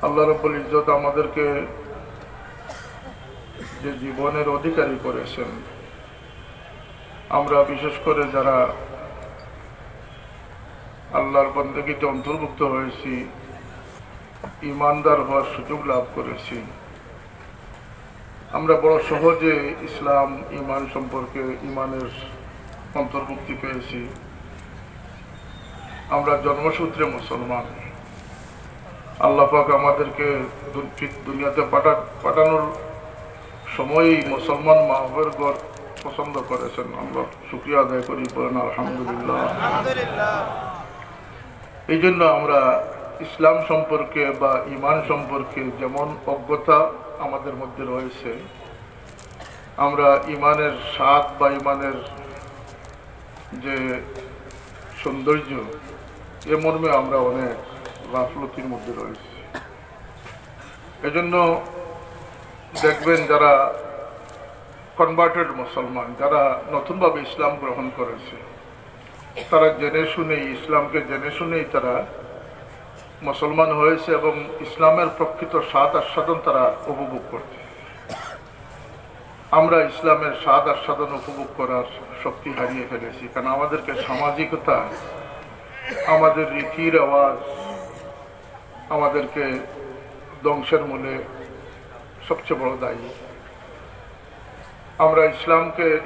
আল্লাহ রাব্বুল ইজ্জত আমাদেরকে যে জীবনের অধিকারী করেছেন, আমরা বিশেষ করে যারা আল্লাহর বন্দেগীতে অন্তর্ভুক্ত হয়েছি, ইমানদার হওয়ার সুযোগ লাভ করেছি, আমরা বড় সহজে ইসলাম ইমান সম্পর্কে ইমানের অন্তর্ভুক্তি পেয়েছি। আমরা জন্মসূত্রে মুসলমান। আল্লাহ পাক আমাদেরকে দুনিয়াতে পাঠানোর সময়ই মুসলমান মাহবের ঘর পছন্দ করেছেন। আমরা শুকরিয়া আদায় করি, বলেন আলহামদুলিল্লাহ। এই জন্য আমরা ইসলাম সম্পর্কে বা ইমান সম্পর্কে যেমন অজ্ঞতা আমাদের মধ্যে রয়েছে, আমরা ইমানের স্বাদ বা ইমানের যে সৌন্দর্য, এ মর্মে আমরা অনেক গাফলতির মধ্যে রয়েছি। এজন্য দেখবেন যারা কনভার্টেড মুসলমান, যারা নতুনভাবে ইসলাম গ্রহণ করেছে, তারা জেনে শুনেই ইসলামকে জেনে শুনেই তারা মুসলমান হয়েছে এবং ইসলামের প্রকৃত স্বাদ আস্বাদন তারা উপভোগ করছে। আমরা ইসলামের স্বাদ আস্বাদন উপভোগ করার শক্তি হারিয়ে ফেলেছি, কারণ আমাদেরকে সামাজিকতা, আমাদের রীতি রেওয়াজ আমাদেরকে ধ্বংসের মূলে সবচেয়ে বড় দায়ী। আমরা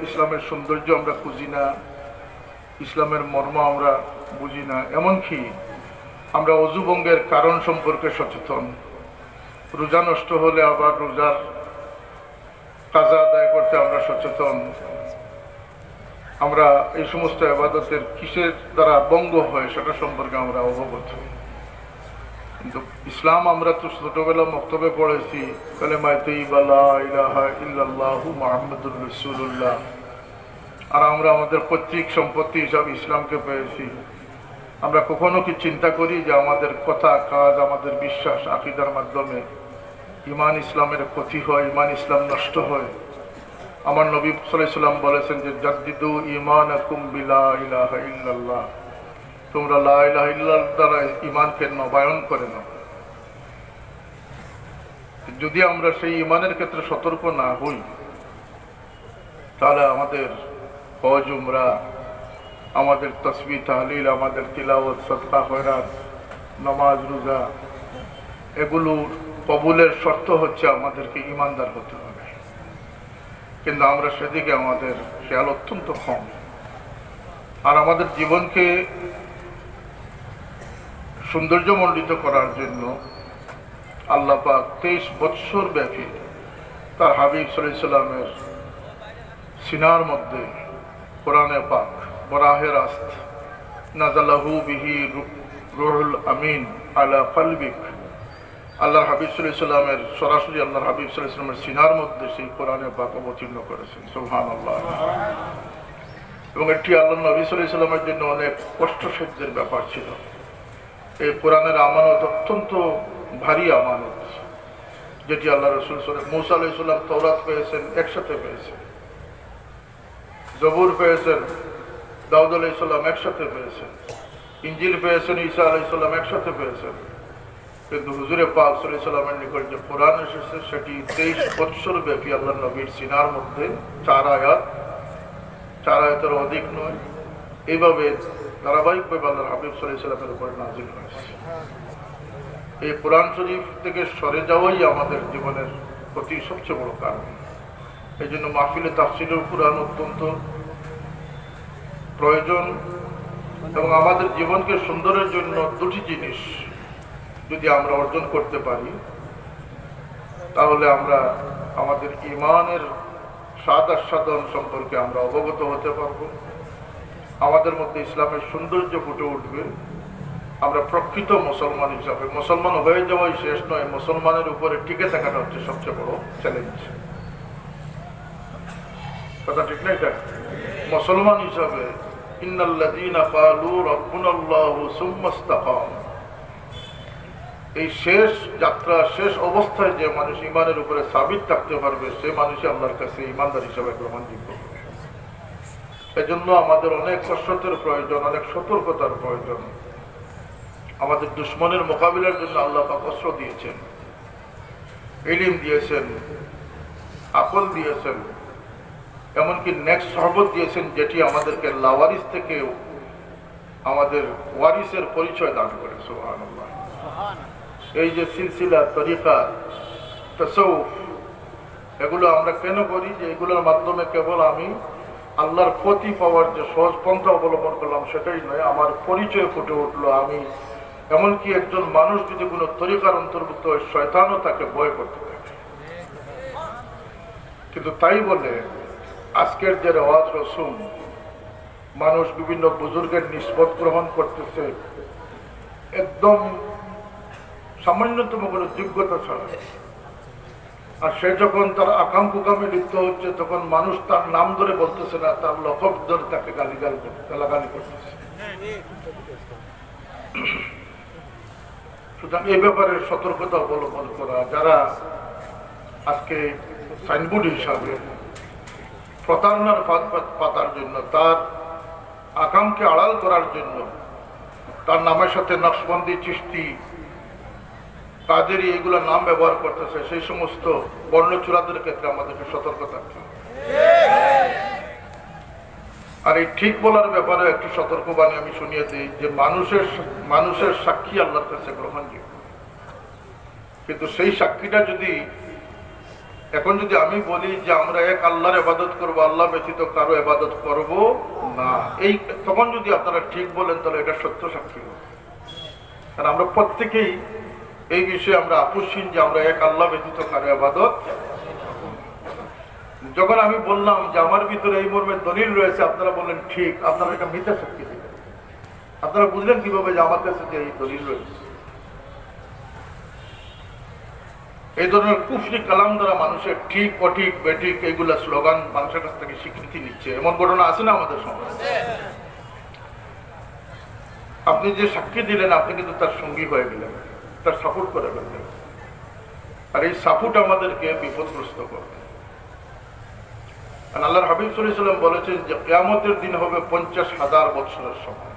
ইসলামের সৌন্দর্য আমরা খুঁজি না, ইসলামের মর্ম আমরা বুঝি না। এমনকি আমরা অজুভঙ্গের কারণ সম্পর্কে সচেতন। রোজা নষ্ট হলে আবার রোজার কাজা আদায় করতে আমরা সচেতন। আমরা এই সমস্ত ইবাদতের কিসের দ্বারা ভঙ্গ হয় সেটা সম্পর্কে আমরা অবগত। কিন্তু ইসলাম আমরা তো ছোটবেলা মক্তবে পড়েছি, কালেমায়ে তাইয়্যিবা লা ইলাহা ইল্লাল্লাহু মুহাম্মাদুর রাসূলুল্লাহ। আর আমরা আমাদের পৈতৃক সম্পত্তি হিসাবে ইসলামকে পেয়েছি। আমরা কখনো কি চিন্তা করি যে আমাদের কথা, কাজ, আমাদের বিশ্বাস, আকীদার মাধ্যমে ইমান ইসলামের ক্ষতি হয়, ইমান ইসলাম নষ্ট হয়? আমার নবী সাল্লাল্লাহু আলাইহি ওয়াসাল্লাম বলেছেন যে জাদ্দিদু ঈমানাকুম বিলা ইলাহা ইল্লাল্লাহ, তোমরা লা ইলাহা ইল্লাল্লাহ দ্বারা ইমানকে নবায়ন করে নাও। যদি আমরা সেই ইমানের ক্ষেত্রে সতর্ক না হই, তাহলে আমাদের হজ উমরা, আমাদের তাসবিহ তাহলিল, আমাদের তিলাওয়াত, সাদকা, খয়রাত, নামাজ, রোজা, এগুলোর কবুলের শর্ত হচ্ছে আমাদেরকে ইমানদার হতে হবে। কিন্তু আমরা সেদিকে আমাদের খেয়াল অত্যন্ত কম। আর আমাদের জীবনকে সৌন্দর্যমণ্ডিত করার জন্য আল্লাহ পাক 23 বৎসর ব্যাপী তার হাবিব সাল্লাল্লাহু আলাইহি ওয়াসাল্লামের সিনার মধ্যে কোরআনে পাক বরাহে রাস্ত নাযালাহু বিহি রূহুল আমিন আলা কলবিক, আল্লাহর হাবিব সাল্লাল্লাহু আলাইহি ওয়াসাল্লামের সরাসরি আল্লাহর হাবিব সাল্লাল্লাহু আলাইহি ওয়াসাল্লামের সিনার মধ্যে সেই কোরআনে পাক অবতীর্ণ করেছেন। সুবহানাল্লাহ। এবং এটি আল্লাহর নবী সাল্লাল্লাহু আলাইহি ওয়াসাল্লামের জন্য অনেক কষ্টসাধ্যের ব্যাপার ছিল। এই কোরআনের আমানত অত্যন্ত ভারী আমানত, যেটি আল্লাহ রাসূল মুসা আলাইহিস সালাম তাওরাত পেয়েছেন, একসাথে পেয়েছেন। জবুর পেয়েছেন, দাউদ আলাইহিস সালাম একসাথে পেয়েছেন। ইনজিল পেয়েছেন, ঈসা আলাইহিস সালাম একসাথে পেয়েছেন। কিন্তু হুজুরে পাক সাল্লাল্লাহু আলাইহি ওয়াসাল্লামের নিকট যে কোরআন এসেছে, সেটি 23 বৎসর ব্যাপী আল্লাহর নবীর সিনার মধ্যে 4 আয়াতের অধিক নয়, এইভাবে ধারাবাহিকভাবে আল্লাহর হাবিব সাল্লাল্লাহু আলাইহি ওয়াসাল্লামের উপর নাযিল হয়েছে। এই কোরআন শরীফ থেকে সরে যাওয়াই আমাদের জীবনের প্রতি সবচেয়ে বড় কারণ। এই জন্য মাহফিলে তাফসীরুল কোরআন অত্যন্ত প্রয়োজন। এবং আমাদের জীবনকে সুন্দরের জন্য দুটি জিনিস যদি আমরা অর্জন করতে পারি, তাহলে আমরা আমাদের ইমানের স্বাদ আস্বাদন সম্পর্কে আমরা অবগত হতে পারবো, আমাদের মধ্যে ইসলামের সৌন্দর্য ফুটে উঠবে। আমরা প্রকৃত মুসলমান হিসাবে, মুসলমান হয়ে যাওয়াই শেষ নয়, মুসলমানের উপরে টিকে থাকাটা হচ্ছে সবচেয়ে বড় চ্যালেঞ্জ। কথা ঠিক না? এটা মুসলমান হিসাবে ইন্নাল্লাযীনা ক্বালু রাব্বুনাল্লাহু সুম্মা ইসতাকামু, এই শেষ যাত্রা, শেষ অবস্থায় যে মানুষ ইমানের উপরে সাবিত থাকতে পারবে, সে মানুষই আল্লাহর কাছে ইমানদার হিসাবে গ্রহণযোগ্য। এজন্য আমাদের অনেক কসরতের প্রয়োজন, অনেক সতর্কতার প্রয়োজন। আমাদের দুশ্মনের মোকাবিলার জন্য আল্লাহ পাক অস্ত্র দিয়েছেন, ইলম দিয়েছেন, আকল দিয়েছেন, এমনকি নেক্সট সহবত দিয়েছেন, যেটি আমাদেরকে লাওয়ারিস থেকে আমাদের ওয়ারিসের পরিচয় দান করে। সুবহানাল্লাহ। এই যে সিলসিলা, তরিকা, তাসাউফ, এগুলো আমরা কেন করি? যে এগুলোর মাধ্যমে কেবল আমি আল্লাহর প্রতি পাওয়ার যে সহজ পন্থা অবলম্বন করলাম সেটাই নয়, আমার পরিচয় ফুটে উঠলো। আমি এমনকি একজন মানুষ যদি কোনো তরিকার অন্তর্ভুক্ত হয়, শয়তানও তাকে ভয় করতে থাকে। কিন্তু তাই বলে আজকের যে রেওয়াজ রসুম, মানুষ বিভিন্ন বুজুর্গের নিসবত গ্রহণ করতেছে একদম সামান্যতম কোনো যোগ্যতা ছাড়া, আর সে যখন তার আকাম কুকামে লিপ্ত হচ্ছে তখন মানুষ তার নাম ধরে বলতেছে না, তার লকব ধরে তাকে গালাগালি করতেছে। সুতরাং এই ব্যাপারে সতর্কতা অবলম্বন করা, যারা আজকে সাইনবোর্ড হিসাবে প্রতারণার ফাঁদ পাতার জন্য, তার আকামকে আড়াল করার জন্য তার নামের সাথে নকশবন্দি, চিশতি, কাদেরী এগুলো নাম ব্যবহার করতেছে, সেই সমস্ত বর্ণচূড়াদের ক্ষেত্রে আমাদেরকে সতর্ক থাকতে হবে। আর এই ঠিক বলার ব্যাপারে একটি সতর্কবাণী আমি শুনিয়ে দিই যে মানুষের সাক্ষী আল্লাহর কাছে গ্রহণযোগ্য, কিন্তু সেই সাক্ষীটা যদি এখন যদি আমি বলি যে আমরা এক আল্লাহর ইবাদত করব, আল্লাহ ব্যতীত কারো ইবাদত করব না, এই তখন যদি আপনারা ঠিক বলেন তাহলে এটা সত্য সাক্ষী হবে। কারণ আমরা প্রত্যেকেই এই বিষয়ে আমরা আপোষহীন যে আমরা এক আল্লাহ ব্যতীত কারো ইবাদত। যখন আমি বললাম যে আমার ভিতরে এই মর্মে দলিল রয়েছে, আপনারা বললেন ঠিক, আপনারা এটা মিথ্যা সাক্ষী দিলেন। আপনারা বুঝলেন কিভাবে যে আমার কাছে যে এই দলিল রয়েছে? এই ধরনের কুফরি কালাম দ্বারা মানুষের ঠিক অঠিক বেঠিক এইগুলা স্লোগান মানুষের কাছ থেকে স্বীকৃতি নিচ্ছে, এমন ঘটনা আছে না আমাদের সমাজে? আপনি যে সাক্ষী দিলেন আপনি কিন্তু তার সঙ্গী হয়ে গেলেন, তার সাপোর্ট করে ফেললেন, আর এই সাপোর্ট আমাদেরকে বিপদগ্রস্ত করবে। আল্লাহর হাবিব সাল্লাল্লাহু আলাইহি ওয়াসাল্লাম বলেছেন যে কিয়ামতের দিন হবে 50,000 বছরের সমান।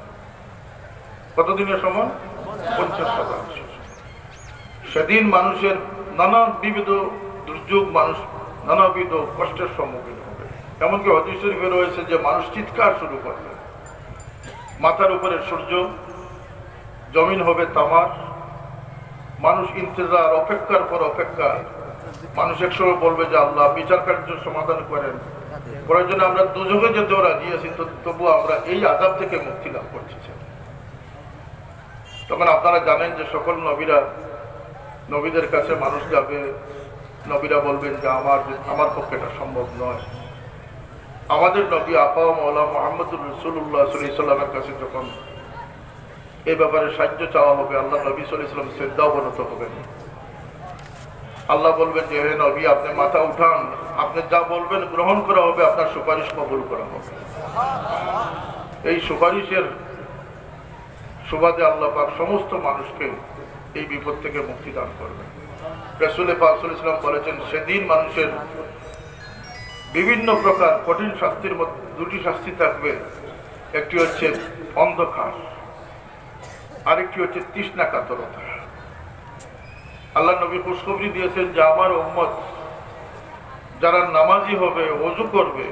কতদিনের সমান? 50,000। সেদিন মানুষের নানাবিধ দুর্যোগ, মানুষ নানাবিধ কষ্টের সম্মুখীন হবে। এমনকি হাদিস শরীফে রয়েছে যে মানুষ চিৎকার শুরু করবে, মাথার উপরে সূর্য, জমিন হবে তামার, মানুষ ইন্তজার, অপেক্ষার পর অপেক্ষা। মানুষ একসময় বলবে যে আল্লাহ বিচার কার্য সমাধান করেন, প্রয়োজনে আমরা দুজকে যেতেও রাজি আছি, তবু আমরা এই আযাব থেকে মুক্তি লাভ করছি। তখন আপনারা জানেন যে সকল নবীদের কাছে মানুষ যাবে, নবীরা বলবেন যে আমার পক্ষে এটা সম্ভব নয়। আমাদের নবী আপা মাওলা মুহাম্মদুর রাসূলুল্লাহ সাল্লাল্লাহু আলাইহি ওয়াসাল্লামের কাছে যখন এই ব্যাপারে সাহায্য চাওয়া হবে, আল্লাহ নবী সাল্লাল্লাহু আলাইহি ওয়াসাল্লাম শ্রদ্ধা অবনত হবেন। আল্লাহ বলবেন যে হে নবী, আপনি মাথা উঠান, আপনি যা বলবেন গ্রহণ করা হবে, আপনার সুপারিশ কবুল করা হবে। এই সুপারিশের সুবাদে আল্লাহ পাক সমস্ত মানুষকে এই বিপদ থেকে মুক্তি দান করবেন। রাসূল পাক সাল্লাল্লাহু আলাইহি ওয়াসাল্লাম বলেছেন সেদিন মানুষের বিভিন্ন প্রকার কঠিন শাস্তির মধ্যে দুটি শাস্তি থাকবে, একটি হচ্ছে অন্ধকার, আরেকটি হচ্ছে তৃষ্ণা কাতরতা। আল্লাহ নবী খুশখবরি দিয়েছেন যে আমার উম্মত যারা নামাজি হবে, ওযু করবে,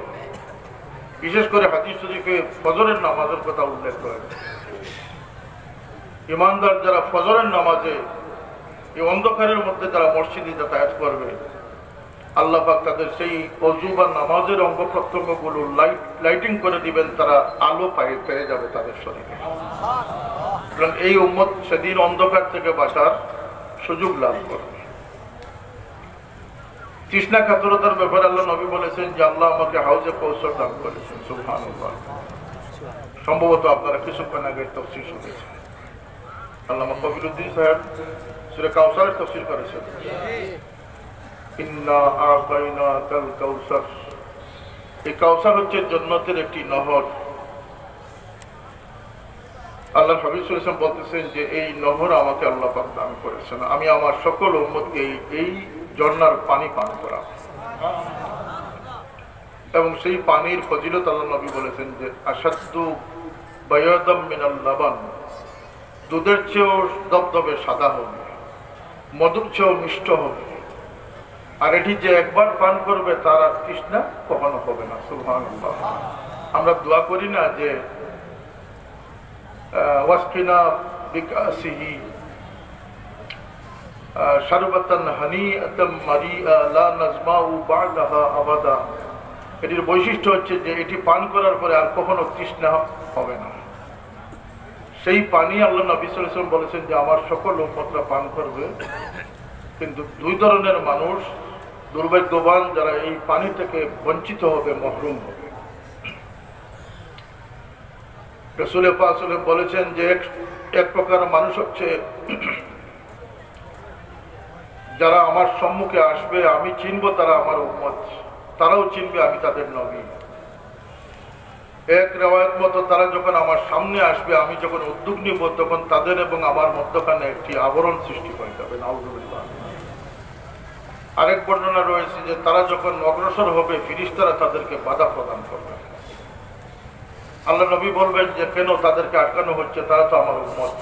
বিশেষ করে হাদিস শরীফে ফজরের নামাজের কথা উল্লেখ করেছে। ইমানদার যারা ফজরের নামাজে এই অন্ধকারের মধ্যে যারা মসজিদে যাতায়াত করবে, আল্লাহ পাক তাদের সেই ওযু বা নামাজের অঙ্গ প্রত্যঙ্গগুলো লাইটিং করে দিবেন, তারা আলো পেয়ে যাবে তাদের শরীরে। এই উম্মত সেদিন অন্ধকার থেকে বাঁচার সুযোগ লাভ করবে। তৃষ্ণা কাতরতার ব্যাপারে আল্লাহ নবী বলেছেন যে আল্লাহ আমাকে হাউজে কৌশল দান করেছেন। সুবহানাল্লাহ। সম্ভবত আপনারা কিছুক্ষণ আগে তাফসীর শুনেছেন, আল্লামা কবিরউদ্দিন সাহেব সূরা কাউসারের তাফসীর করেছেন। ইন্না আ'তাইনাকাল কাউসার, এই কাউসার হচ্ছে জান্নাতের একটি নহর। আল্লাহ হাবিব সাল্লাল্লাহু আলাইহি ওয়াসাল্লাম বলতেছেন যে এই নহর আমাকে আল্লাহ পাক দান করেছেন, আমি আমার সকল উম্মতকে এই ঝর্ণার পানি পান করাবো। এবং সেই পানির ফজিলত আল্লাহ নবী বলেছেন যে আশাদ্দু বায়াদাম মিনাল লাবান, দুধের চেয়েও দবদবে সাদা হবে, মধুর চেয়েও মিষ্ট হবে, আর এটি যে একবার পান করবে তার আর তৃষ্ণা কখনো হবে না। সুবহানাল্লাহ। আমরা দোয়া করি না যে ওয়াসকিনা বিকাসিহি শারবাতান হানিআতাম মারিআ লা নাজমাউ বা'দাহা আবাদা। এটির বৈশিষ্ট্য হচ্ছে যে এটি পান করার পরে আর কখনো তৃষ্ণা হবে না। সেই পানি আল্লাহ নবী সাল্লাল্লাহু আলাইহি ওয়াসাল্লাম বলেছেন যে আমার সকল উম্মতরা পান করবে, কিন্তু দুই ধরনের মানুষ দুর্ভাগ্যবান, যারা এই পানি থেকে বঞ্চিত হবে, মহরুম হবে। রাসূল পাক সাল্লাল্লাহু আলাইহি ওয়াসাল্লাম বলেছেন যে এক প্রকার মানুষ হচ্ছে যারা আমার সম্মুখে আসবে, আমি চিনব তারা আমার উম্মত, তারাও চিনবে আমি তাদের নবী। এক রিওয়ায়াত মতো তারা যখন আমার সামনে আসবে, আমি যখন উদ্যোগ নিব, তখন তাদের এবং আমার মধ্যখানে একটি আবরণ সৃষ্টি হয়ে যাবে। নাউযুবিল্লাহ। আরেক বর্ণনা রয়েছে যে তারা যখন অগ্রসর হবে, ফেরেশতারা তাদেরকে বাধা প্রদান করবে। আল্লাহ নবী বলবেন যে কেন তাদেরকে আটকানো হচ্ছে, তারা তো আমার উম্মত।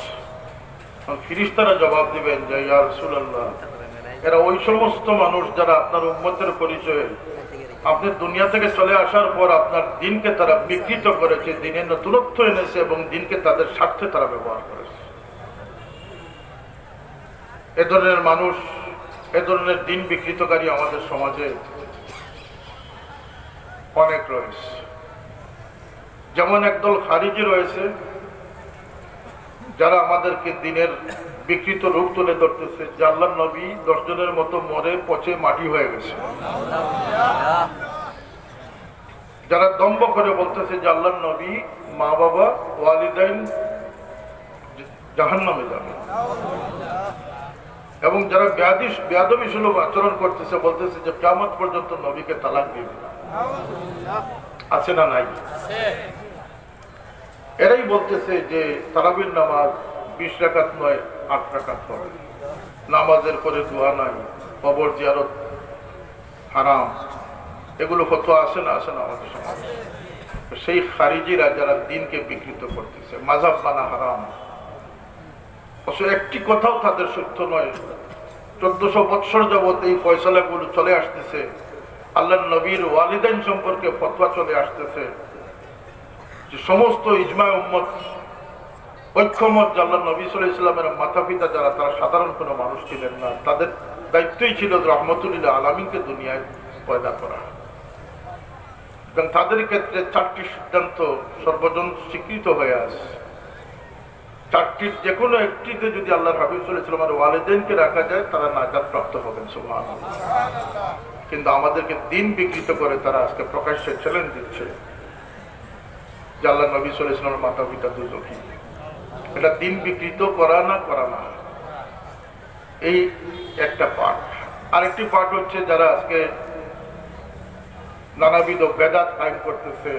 ফেরেশতারা জবাব দিবেন যে ইয়া রাসূলুল্লাহ, এরা ওই সমস্ত মানুষ যারা আপনার উম্মতের পরিচয়ে আপনি দুনিয়া থেকে চলে আসার পর আপনার দিনকে তারা বিকৃত করেছে, দিনের নতুনত্ব এনেছে এবং দিনকে তাদের স্বার্থে তারা ব্যবহার করেছে। এ ধরনের মানুষ, এ ধরনের দিন বিকৃতকারী আমাদের সমাজে অনেক রয়েছে। যেমন একদল খারিজি রয়েছে যারা আমাদেরকে দিনের বিকৃত রূপ তুলে ধরতেছে, যে আল্লাহর নবী 10 জনের মতো মরে পচে মাটি হয়ে গেছে। যারা দম্ভ করে বলতেছে যে আল্লাহর নবী, মা বাবা, ওয়ালিদাইন জাহান্নামে যাবে। এবং যারা বেয়াদবি সুলভ আচরণ করতেছে, বলতেছে যে কিয়ামত পর্যন্ত নবীকে তালাক দিবে। আছে না নাই? এরাই বলতেছে যে তারাবির নামাজ 20 রাকাত নয় 8 রাকাত হবে, নামাজের পরে দোয়া নাই, কবর জিয়ারত হারাম। এগুলো ফতোয়া আসে না আমাদের সমাজে। সেই খারিজিরা যারা দিনকে বিকৃত করতেছে, মাযহাব মানা হারাম, অবশ্য একটি কথাও তাদের সত্য নয়। 1400 বৎসর যাবত এই ফয়সালাগুলো চলে আসতেছে। আল্লাহর নবীর ওয়ালিদাইন সম্পর্কে ফতোয়া চলে আসতেছে যে সমস্ত ইজমায়ে উম্মত ঐক্যমত, আল্লাহর নবী সাল্লাল্লাহু আলাইহি ওয়াসাল্লামের মাতা পিতা যারা, তারা সাধারণ কোনো মানুষ ছিলেন না। তাদের দায়িত্বই ছিল রাহমাতুল লিল আলামিনকে দুনিয়ায় পয়দা করা। এবং তাদের ক্ষেত্রে 4টি সিদ্ধান্ত সর্বজন স্বীকৃত হয়ে আছে। 4টির যে কোনো একটিতে যদি আল্লাহর হাবিব সাল্লাল্লাহু আলাইহি ওয়াসাল্লামের ওয়ালিদাইনকে রাখা যায়, তারা নাজাত প্রাপ্ত হবেন। সুবহানাল্লাহ। কিন্তু আমাদেরকে দিন বিকৃত করে তারা আজকে প্রকাশ্যে চ্যালেঞ্জ দিচ্ছে যে আল্লাহর নবী সাল্লাল্লাহু আলাইহি ওয়াসাল্লামের মাতা পিতা দুজনই। এটা দিন বিকৃত করা না, এই একটা পার্ট। আরেকটি পার্ট হচ্ছে যারা আজকে নানাবিধ বেদাত কায়েম করতেছে।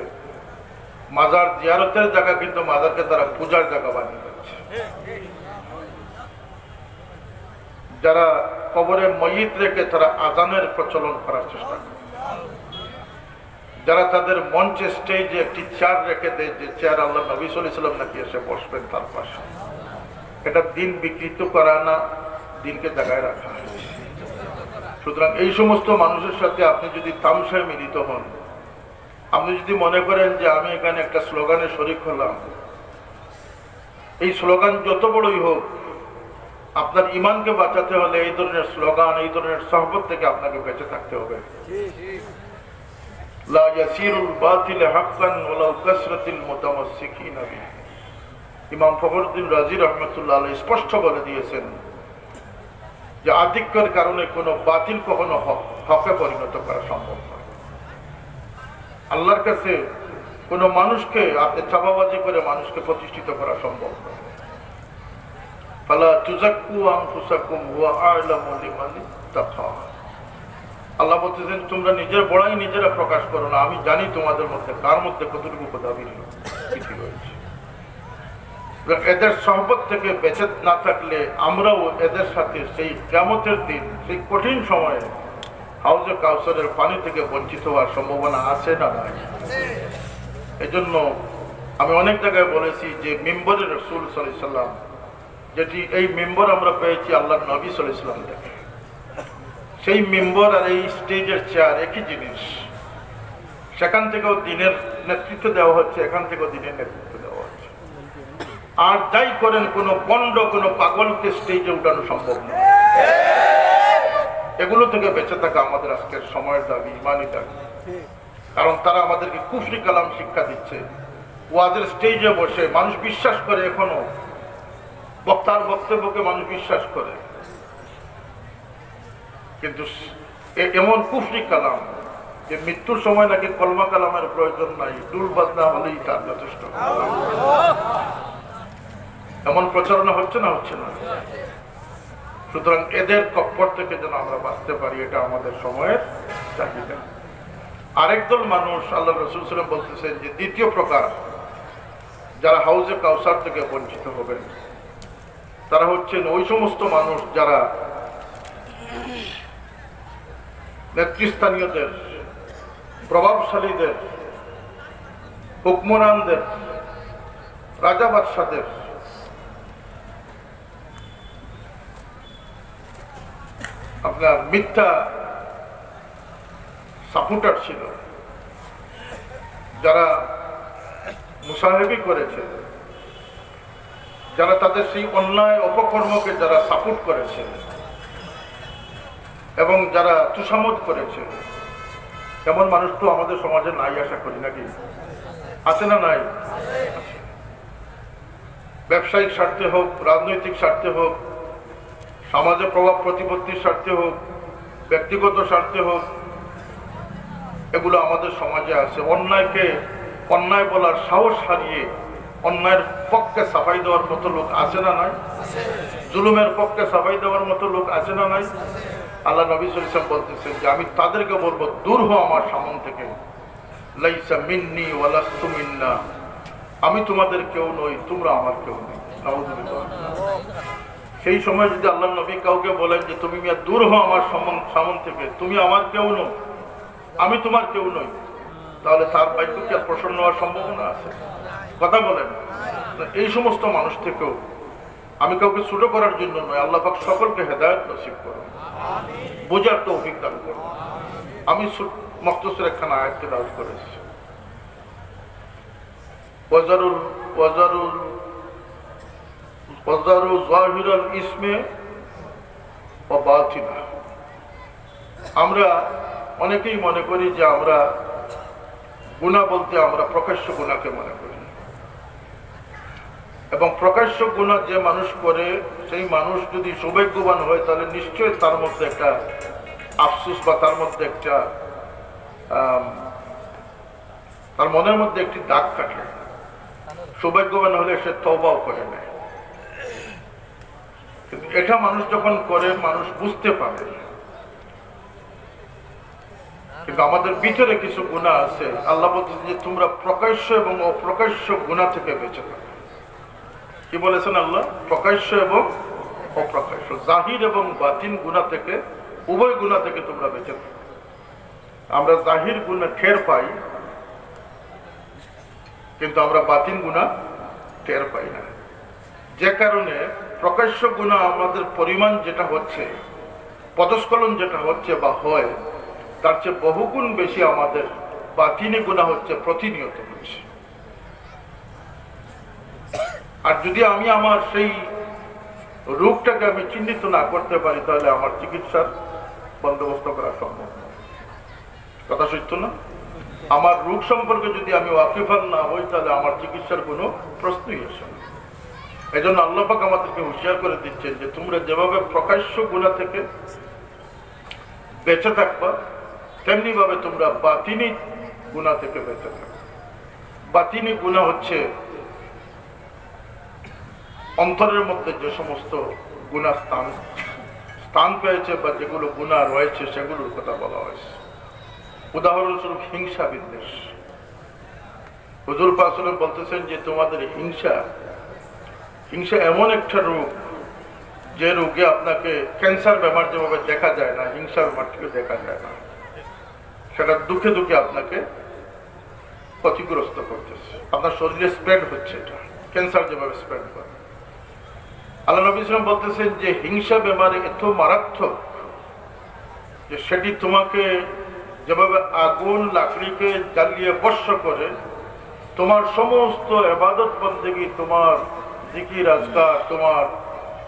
মাজার জিয়ারতের জায়গা, কিন্তু মাজারকে তারা পূজার জায়গা বানিয়ে দিচ্ছে। যারা কবরে ময়িত রেখে তারা আজানের প্রচলন করার চেষ্টা করে। যারা তাদের মঞ্চে, স্টেজে একটি চেয়ার রেখে দেয়, যে চেয়ার আল্লাহ নবী সাল্লাল্লাহু আলাইহি ওয়াসাল্লাম নাকি এসে বসবেন তার পাশে। এটা দিন বিকৃত করা না, দিনকে জায়গায় রাখা। সুতরাং এই সমস্ত মানুষের সাথে আপনি যদি তামসায় মিলিত হন, আপনি যদি মনে করেন যে আমি এখানে একটা স্লোগানে শরীক হলাম, এই স্লোগান যত বড়ই হোক, আপনার ইমানকে বাঁচাতে হলে এই ধরনের স্লোগান, এই ধরনের সহবত থেকে আপনাকে বেঁচে থাকতে হবে। লা ইয়াসিরুল বাতিল হাক্কান ওয়ালাউ কাসরাতিল মুতামাসসিকিন বিহি। ইমাম ফখরুদ্দিন রাজি রাহমাতুল্লাহ আলাইহি স্পষ্ট বলে দিয়েছেন যে আধিক্যের কারণে কোনো বাতিল কখনো হকে পরিণত করা সম্ভব নয়। আল্লাহর কাছে কোনো মানুষকে আপনি চাপাবাজি করে মানুষকে প্রতিষ্ঠিত করা সম্ভব নয়। ফালা তুযাক্কু আনফুসাকুম হুয়া আ'লামু লিমান ইত্তাকা। আল্লাহ বলতেছেন তোমরা নিজের বড়াই নিজেরা প্রকাশ করো না, আমি জানি তোমাদের মধ্যে কার মধ্যে কতটুকু দাবি রয়েছে। এদের সহবত থেকে বেঁচে না থাকলে আমরাও এদের সাথে সেই কিয়ামতের দিন, সেই কঠিন সময়ে হাউজে কাউসারের পানি থেকে বঞ্চিত হওয়ার সম্ভাবনা আছে না নাই? এজন্য আমি অনেক জায়গায় বলেছি যে মিম্বরে রাসূল সাল্লাল্লাহু আলাইহি ওয়াসাল্লাম যেটি এই মেম্বর আমরা পেয়েছি আল্লাহর নবী সাল্লাল্লাহু আলাইহি ওয়াসাল্লাম থেকে। সেই মেম্বর আর এই স্টেজের চেয়ার একই জিনিস। সেখান থেকেও দিনের নেতৃত্ব দেওয়া হচ্ছে, এখান থেকেও দিনের নেতৃত্ব দেওয়া হচ্ছে। আর যাই করেন, কোনো পণ্ড কোনো পাগলকে স্টেজে উঠানো সম্ভব নয়। এগুলো থেকে বেঁচে থাকা আমাদের আজকের সময়ের দাবি, ইমানি দাবি। কারণ তারা আমাদেরকে কুফরি কালাম শিক্ষা দিচ্ছে। ওয়াজের স্টেজে বসে মানুষ বিশ্বাস করে, এখনো বক্তার বক্তব্যকে মানুষ বিশ্বাস করে, কিন্তু এমন কুফরি কালাম যে মৃত্যুর সময় নাকি কলমা কালামের প্রয়োজন নাই, ডুল বাজনা হলেই তার যথেষ্ট। এমন প্রচারণা হচ্ছে না? হচ্ছে না। সুতরাং এদের কপ্পর থেকে যেন আমরা বাঁচতে পারি, এটা আমাদের সময়ের চাহিদা। আরেক দল মানুষ, আল্লাহ রাসূল সাল্লাল্লাহু আলাইহি ওয়াসাল্লাম বলতেছেন যে দ্বিতীয় প্রকার যারা হাউজে কাউসার থেকে বঞ্চিত হবেন, তারা হচ্ছেন ওই সমস্ত মানুষ যারা নেতৃস্থানীয়দের, প্রভাবশালীদের, হুকমরানদের, রাজা বাদশাদের আপনার মিথ্যা সাপোর্টার ছিল, যারা মুসাহেবি করেছে, যারা তাদের সেই অন্যায় অপকর্মকে যারা সাপোর্ট করেছে এবং যারা তুষামত করেছে, এমন মানুষ তো আমাদের সমাজে নাই, আশা করি, নাকি? আছে না? নাই। ব্যবসায়িক স্বার্থে হোক, রাজনৈতিক স্বার্থে হোক, সমাজে প্রভাব প্রতিপত্তির স্বার্থে হোক, ব্যক্তিগত স্বার্থে হোক, এগুলো আমাদের সমাজে আছে। অন্যায়কে অন্যায় বলার সাহস হারিয়ে অন্যায়ের পক্ষে সাফাই দেওয়ার মতো লোক আছে না? নাই। জুলুমের পক্ষে সাফাই দেওয়ার মতো লোক আছে না? নাই। আল্লাহ নবী সাল্লাল্লাহু আলাইহি ওয়াসাল্লাম বলতেছেন যে আমি তাদেরকে বলবো, দূর হও আমার সামনে থেকে, লাইসা মিন্নি ওয়া লাস্তু মিন্না, আমি তোমাদের কেউ নই, তোমরা আমার কেউ নই। নাউযুবিল্লাহ। সেই সময় যদি আল্লাহ নবী কাউকে বলেন যে তুমি মিয়া দূর হও আমার সামনে থেকে, তুমি আমার কেউ নও, আমি তোমার কেউ নই, তাহলে তার বাক্য কি আর প্রসন্ন হওয়ার সম্ভাবনা আছে? কথা বলেন। এই সমস্ত মানুষ থেকেও, আমি কাউকে ছোট করার জন্য নয়, আল্লাহ পাক সকলকে হেদায়েত নসিব করুন, বোঝার তৌফিক দান করুন। আমি মুখতাসার একখানা আয়াত তেলাওয়াত করেছি, ওয়াজারু যাহিরাল ইসমে ওয়া বাতিনা। আমরা অনেকেই মনে করি যে আমরা গুনাহ বলতে আমরা প্রকাশ্য গুনাহকে মনে করি, এবং প্রকাশ্য গুনাহ যে মানুষ করে, সেই মানুষ যদি সৌভাগ্যবান হয়, তাহলে নিশ্চয়ই তার মধ্যে একটা আফসোস বা তার মধ্যে একটা তার মনের মধ্যে একটি দাগ থাকে। সৌভাগ্যবান হলে সে তওবাও করে নেয়। কিন্তু এটা মানুষ যখন করে, মানুষ বুঝতে পারে। কিন্তু আমাদের ভিতরে কিছু গুনাহ আছে। আল্লাহ বলতেছে যে তোমরা প্রকাশ্য এবং অপ্রকাশ্য গুনাহ থেকে বেঁচে থাকো। কি বলেছেন আল্লাহ? প্রকাশ্য এবং অপ্রকাশ্য, জাহির এবং বাতিন গুনাহ থেকে, উভয় গুনাহ থেকে তোমরা বেঁচে থাকো। আমরা জাহির গুনাহ টের পাই, কিন্তু আমরা বাতিন গুনাহ টের পাই না। যে কারণে প্রকাশ্য গুনাহ আমাদের পরিমাণ যেটা হচ্ছে, পদস্খলন যেটা হচ্ছে বা হয়, তার চেয়ে বহুগুণ বেশি আমাদের বাতিনি গুনাহ হচ্ছে, প্রতিনিয়ত হচ্ছে। আর যদি আমি আমার সেই রোগটাকে আমি চিহ্নিত না করতে পারি, তাহলে আমার চিকিৎসার বন্দোবস্ত করা সম্ভব না। কথা সত্য না? আমার রোগ সম্পর্কে যদি আমি ওয়াকিফান না হই, তাহলে আমার চিকিৎসার কোনো প্রশ্নই আসে না। এই জন্য আল্লাহ পাক আমাদেরকে হুঁশিয়ার করে দিচ্ছেন যে তোমরা যেভাবে প্রকাশ্য গুনাহ থেকে বেঁচে থাকবা, তেমনি ভাবে তোমরা বাতিনি গুনাহ থেকে বেঁচে থাকবে। বাতিনি গুনাহ হচ্ছে অন্তরের মধ্যে যে সমস্ত গুনাহ স্থান পেয়েছে বা যেগুলো গুনাহ রয়েছে, সেগুলোর কথা বলা হয়েছে। উদাহরণস্বরূপ হিংসা বিদ্বেষ। হুজুর পাক সাল্লাল্লাহু আলাইহি ওয়াসাল্লাম বলতেছেন যে তোমাদের হিংসা এমন একটা রোগ, যে রোগে আপনাকে ক্যান্সার বেমার যেভাবে দেখা যায় না, হিংসা বেমারটিকে দেখা যায় না। সেটা দুঃখে দুঃখে আপনাকে ক্ষতিগ্রস্ত করতেছে, আপনার শরীরে স্প্রেড হচ্ছে। এটা ক্যান্সার যেভাবে স্প্রেড করে। আল্লাহ নবী সাল্লাল্লাহু আলাইহি ওয়াসাল্লাম বলতেছেন যে হিংসা বেমারি এত মারাত্মক যে সেটি তোমাকে যেভাবে আগুন লাকড়িকে জ্বালিয়ে বর্ষ করে, তোমার সমস্ত ইবাদত বন্দেগী, তোমার জিকির আজকার, তোমার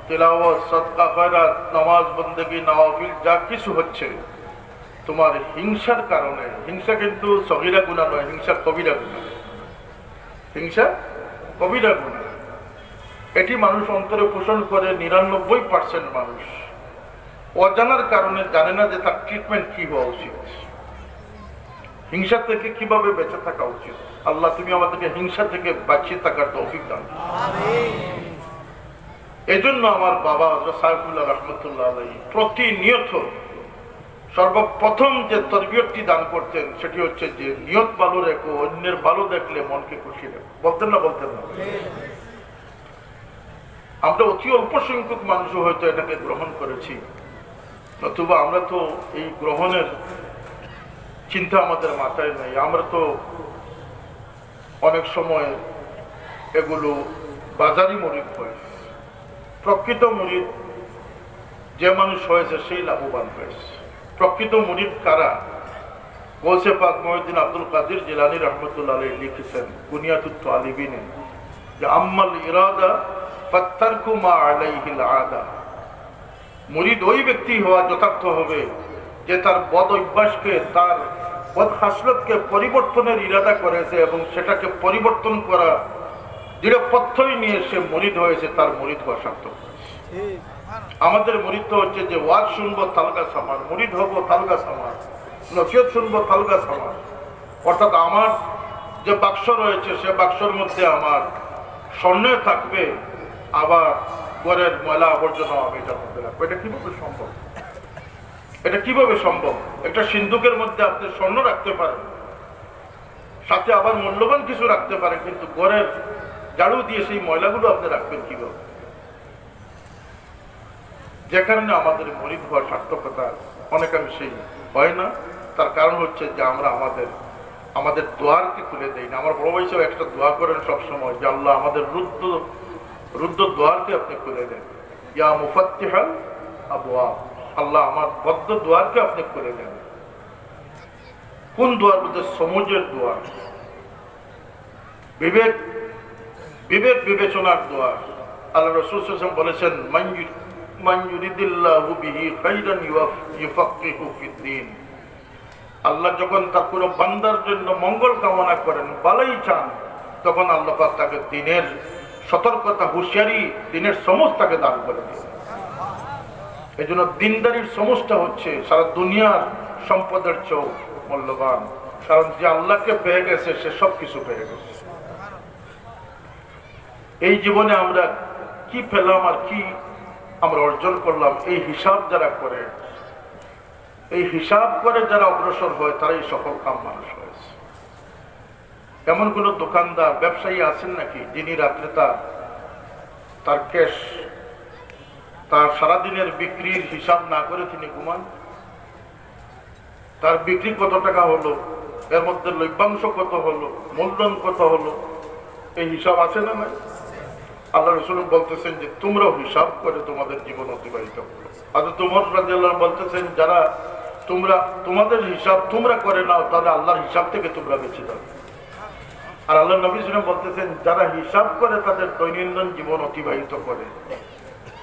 তিলাওয়াত, সাদকা, খয়রাত, নামাজ, বন্দেগী, নওয়াফিল যা কিছু হচ্ছে তোমার হিংসার কারণে। হিংসা কিন্তু সগীরা গুনাহ নয়, হিংসা কবিরা গুনাহ। হিংসা কবিরা গুনাহ। এটি মানুষ অন্তরে পোষণ করে 99% মানুষ অজানার কারণে জানে না যে তার ট্রিটমেন্ট কি হওয়া উচিত, হিংসা থেকে কিভাবে বেঁচে থাকা উচিত। আল্লাহ তুমি আমাদেরকে হিংসা থেকে বাঁচিয়ে থাকার তৌফিক দান। এজন্য আমার বাবা হযরত সাইফুল্লাহ রাহমাতুল্লাহ আলাইহি প্রতিনিয়ত সর্বপ্রথম যে তরবিয়তটি দান করতেন সেটি হচ্ছে যে নিয়ত ভালো রেখো, অন্যের ভালো দেখলে মনকে খুশি রেখো। বলতেন না? বলতেন না? আমরা অতি অল্প সংখ্যক মানুষও হয়তো এটাকে গ্রহণ করেছি, নতুবা আমরা তো এই গ্রহণের চিন্তা আমাদের মাথায় নেই। আমরা তো অনেক সময় এগুলো বাজারি মুরিদ হয়। প্রকৃত মুরিদ যে মানুষ হয়েছে সেই লাভবান হয়েছে। প্রকৃত মুরিদ কারা? গৌসে পাক মুহিউদ্দিন আব্দুল কাদের জিলানী রাহমাতুল্লাহ আলাইহি লিখেছেন বুনিয়াতুত তালিবিনে যে আম্মাল ইরাদা ফাত্তারকু মা আলাইহিল আদা। মুরিদ ওই ব্যক্তি হওয়া যথার্থ হবে যে তার বদ অভ্যাসকে, তার বদ খাসলতকে পরিবর্তনের ইরাদা করেছে এবং সেটাকে পরিবর্তন করা দৃঢ় পথ্যই নিয়ে সে মুরিদ হয়েছে, তার মুরিদ হওয়া সার্থক। আমাদের মুরিদ তো হচ্ছে যে ওয়াজ শুনবো তালগা সামার, মুরিদ হবো তালগা সামার, নসিহত শুনবো তালগা সামার। অর্থাৎ আমার যে বাক্স রয়েছে সে বাক্সর মধ্যে আমার স্বর্ণ থাকবে, আবার ঘরের ময়লা আবর্জনা আমি এটার মধ্যে রাখবো। এটা কিভাবে সম্ভব? এটা কিভাবে সম্ভব? একটা সিন্ধুকের মধ্যে আপনি স্বর্ণ রাখতে পারেন, সাথে আবার মূল্যবান কিছু রাখতে পারেন, কিন্তু ঘরের ঝাড়ু দিয়ে সেই ময়লাগুলো আপনি রাখবেন কিভাবে? যে কারণে আমাদের মুরিদ হওয়ার সার্থকতা অনেকাংশেই হয় না। তার কারণ হচ্ছে যে আমরা আমাদের দোয়ারকে খুলে দেই না। আমার বড় ভাই সাহেব একটা দোয়া করেন সবসময় যে আল্লাহ আমাদের রুদ্ধ দোয়ারকে আপনি খুলে দেন। ইয়া মুফাত্তিহাল আবওয়াব, আল্লাহ আমার বদ্ধ দোয়ারকে আপনি খুলে দেন। কোন দোয়ার মধ্যে? সমুজের দোয়ার, বিবেক বিবেচনার দোয়া। আল্লাহ রাসূল সাল্লাল্লাহু আলাইহি ওয়াসাল্লাম বলেছেন মান ইউরিদিল্লাহু বিহি খাইরান ইউফাক্কিহু ফিদ্দীন। আল্লাহ যখন তার কোনো বান্দার জন্য মঙ্গল কামনা করেন, ভালোই চান, তখন আল্লাহ পাক তাকে দ্বীনের সতর্কতা, হুঁশিয়ারি, দ্বীনের সমঝ তাকে দান করে দেন। এই জন্য দিনদারির সমঝটা হচ্ছে সারা দুনিয়ার সম্পদের চেয়েও মূল্যবান। কারণ যে আল্লাহকে পেয়ে গেছে সে সব কিছু পেয়ে গেছে। এই জীবনে আমরা কি পেলাম আর কি আমরা অর্জন করলাম, এই হিসাব যারা করে, এই হিসাব করে যারা অগ্রসর হয় তারাই সফল কাম মানুষ হয়েছে। এমন কোন দোকানদার, ব্যবসায়ী আছেন নাকি যিনি রাত্রে তার ক্যাশ, তার সারাদিনের বিক্রির হিসাব না করে তিনি ঘুমান? তার বিক্রি কত টাকা হলো, এর মধ্যে লভ্যাংশ কত হলো, মূলধন কত হলো, এই হিসাব আছে না নাই? আল্লাহ রাসূল বলতেছেন যে তোমরাও হিসাব করে তোমাদের জীবন অতিবাহিত করো। হযরত ওমর রাদিয়াল্লাহু আনহু বলতেছেন যারা তোমাদের হিসাব তোমরা করে নাও তাহলে আল্লাহর হিসাব থেকে তোমরা বেঁচে যাবে। আর আল্লাহ নবী সাল্লাল্লাহু আলাইহি ওয়াসাল্লাম বলতেছেন যারা হিসাব করে তাদের দৈনন্দিন জীবন অতিবাহিত করে,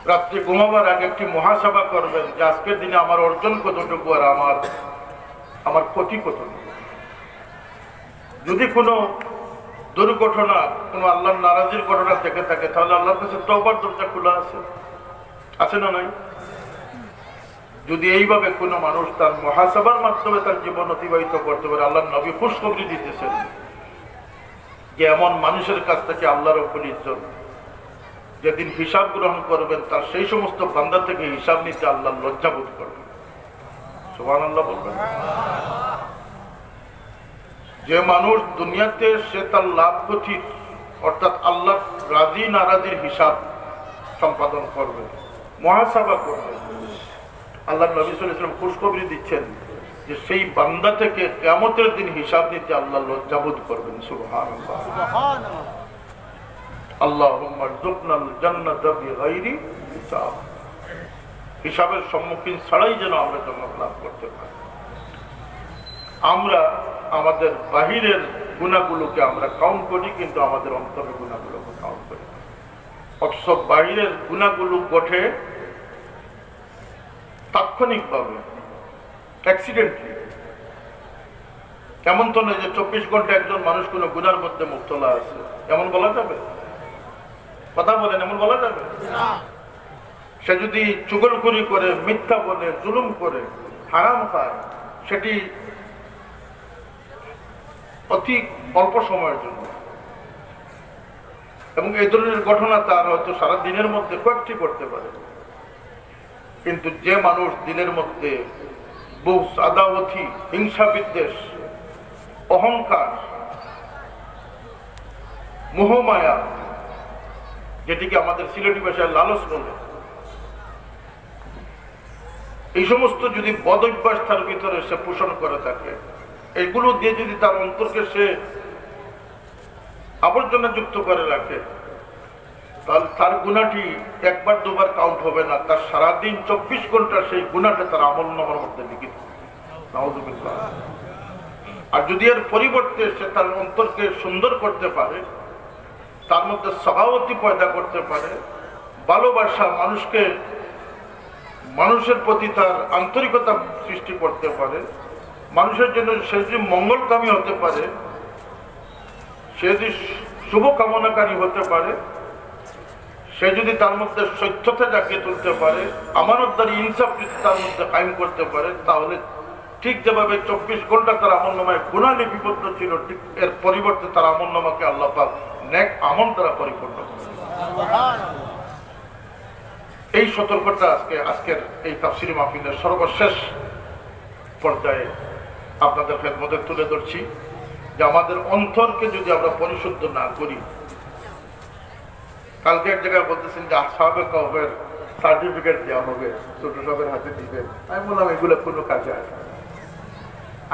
রাত্রে ঘুমাবার আগে একটি মহাসভা করবেন যে আজকের দিনে আমার অর্জন কতটুকু আর আমার ক্ষতি কতটুকু। যদি কোনো দুর্ঘটনা, কোনো আল্লাহর নারাজির ঘটনা থেকে থাকে তাহলে আল্লাহর কাছে তওবার দরজা খোলা আছে না নাই? যদি এইভাবে কোনো মানুষ তার মুহাসাবার মাধ্যমে তার জীবন অতিবাহিত করতে পারে, আল্লাহর নবী খুশখবরি দিতেছেন যে এমন মানুষের কাছ থেকে আল্লাহ রাব্বুল ইজ্জত যেদিন হিসাব গ্রহণ করবেন তার সেই সমস্ত বান্দা থেকে হিসাব নিতে আল্লাহ লজ্জা বোধ করবেন। সুবহানাল্লাহ বলবেন। যে মানুষ দুনিয়াতে সে তার লাভ ক্ষতির অর্থাৎ আল্লাহ রাজি নারাজির হিসাব সম্পাদন করবে, মুহাসাবা করবে, আল্লাহ নবী সাল্লাল্লাহু আলাইহি ওয়াসাল্লাম খুশখবরি দিচ্ছেন যে সেই বান্দা থেকে কিয়ামতের দিন হিসাব নিতে আল্লাহ লজ্জাবোধ করবেন। সুবহানাল্লাহ। আল্লাহুম্মা রযুকনাল জান্নাতা বিগাইরি হিসাব, হিসাবের সম্মুখীন ছাড়াই যেন আমরা জান্নাত লাভ করতে পারি। আমরা আমাদের বাহিরের গুনাহগুলোকে আমরা কাউন্ট করি, কিন্তু আমাদের অন্তরের গুনাহগুলোকে কাউন্ট করি না। অথচ বাহিরের গুনাহগুলো ঘটে তাৎক্ষণিকভাবে, অ্যাক্সিডেন্টলি। এমন তো নয় যে 24 ঘন্টা একজন মানুষ কোনো গুনার মধ্যে মুক্তলা আছে, এমন বলা যাবে? কথা বলেন, এমন বলা যাবে? সে যদি চুগলখড়ি করে, মিথ্যা বলে, জুলুম করে, হারাম খায়, সেটি অতি অল্প সময়ের জন্য, এবং এই ধরনের ঘটনা তার হয়তো সারা দিনের মধ্যে কয়েকটি করতে পারে। কিন্তু যে মানুষ দিনের মধ্যে বুগস, আদাওয়াতি, হিংসা, বিদ্বেষ, অহংকার, মোহমায়া, যেটিকে আমাদের সিলেটি ভাষায় লালস বলে, এই সমস্ত যদি বদ অভ্যাস তার ভিতরে সে পোষণ করে থাকে, এগুলো দিয়ে যদি তার অন্তরকে সে আবর্জনা যুক্ত করে রাখে, তাহলে তার গুনাহটি একবার দুবার কাউন্ট হবে না, তার সারাদিন 24 ঘন্টা সেই গুনাহটা তার আমলনামার মধ্যে লিখিত। নাউযুবিল্লাহ। আর যদি এর পরিবর্তে সে তার অন্তরকে সুন্দর করতে পারে, তার মধ্যে সহাবতি পয়দা করতে পারে, ভালোবাসা, মানুষের প্রতি তার আন্তরিকতা সৃষ্টি করতে পারে, মানুষের জন্য সে যদি মঙ্গলকামী হতে পারে, সে যদি শুভ কামনাকারী হতে পারে, সে যদি তার মধ্যে সত্যতা জাগিয়ে তুলতে পারে, আমানতদারি, ইনসাফ যদি তার মধ্যে কায়েম করতে পারে, তাহলে ঠিক যেভাবে 24 ঘন্টা তার আমলনামায় গুনাহ লিপিবদ্ধ ছিল, ঠিক এর পরিবর্তে তার আমলনামাকে আল্লাহ পাক নেক আমল দ্বারা পরিপূর্ণ করেন। এই সতর্কতা আজকের এই তাফসীর মাহফিলের সর্বশেষ পর্যায়ে আপনাদের খেদমতে তুলে ধরছি, যে আমাদের অন্তরকে যদি আমরা পরিশুদ্ধ না করি, কালকে এক জায়গায় বলতেছেন যে আসহাবে কাহফের সার্টিফিকেট দেওয়া হবে, ছোট সাহেবের হাতে দিবেন। আমি বললাম এগুলো কোনো কাজে আসে না।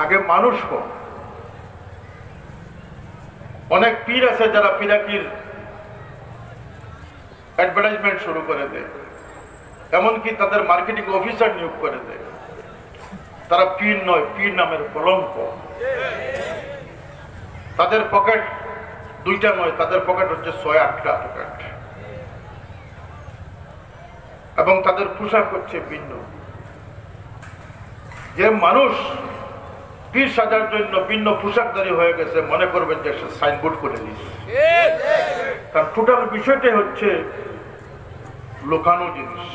আগে মানুষ হোক। অনেক পীর আছে যারা পীরাকির অ্যাডভার্টাইজমেন্ট শুরু করে দেয়, এমনকি তাদের মার্কেটিং অফিসার নিয়োগ করে দেয়। তারা পীর নয়, পীর নামের কলঙ্ক। তাদের পকেট দুইটা নয়, তাদের পকেট হচ্ছে 6-8টা পকেট, এবং তাদের পোশাক হচ্ছে ভিন্ন। যে মানুষ পীর সাজার জন্য ভিন্ন পোশাকধারী হয়ে গেছে, মনে করবেন যে সে সাইনবোর্ড করে দিয়েছে। কারণ টোটাল বিষয়টাই হচ্ছে লুকানো জিনিস।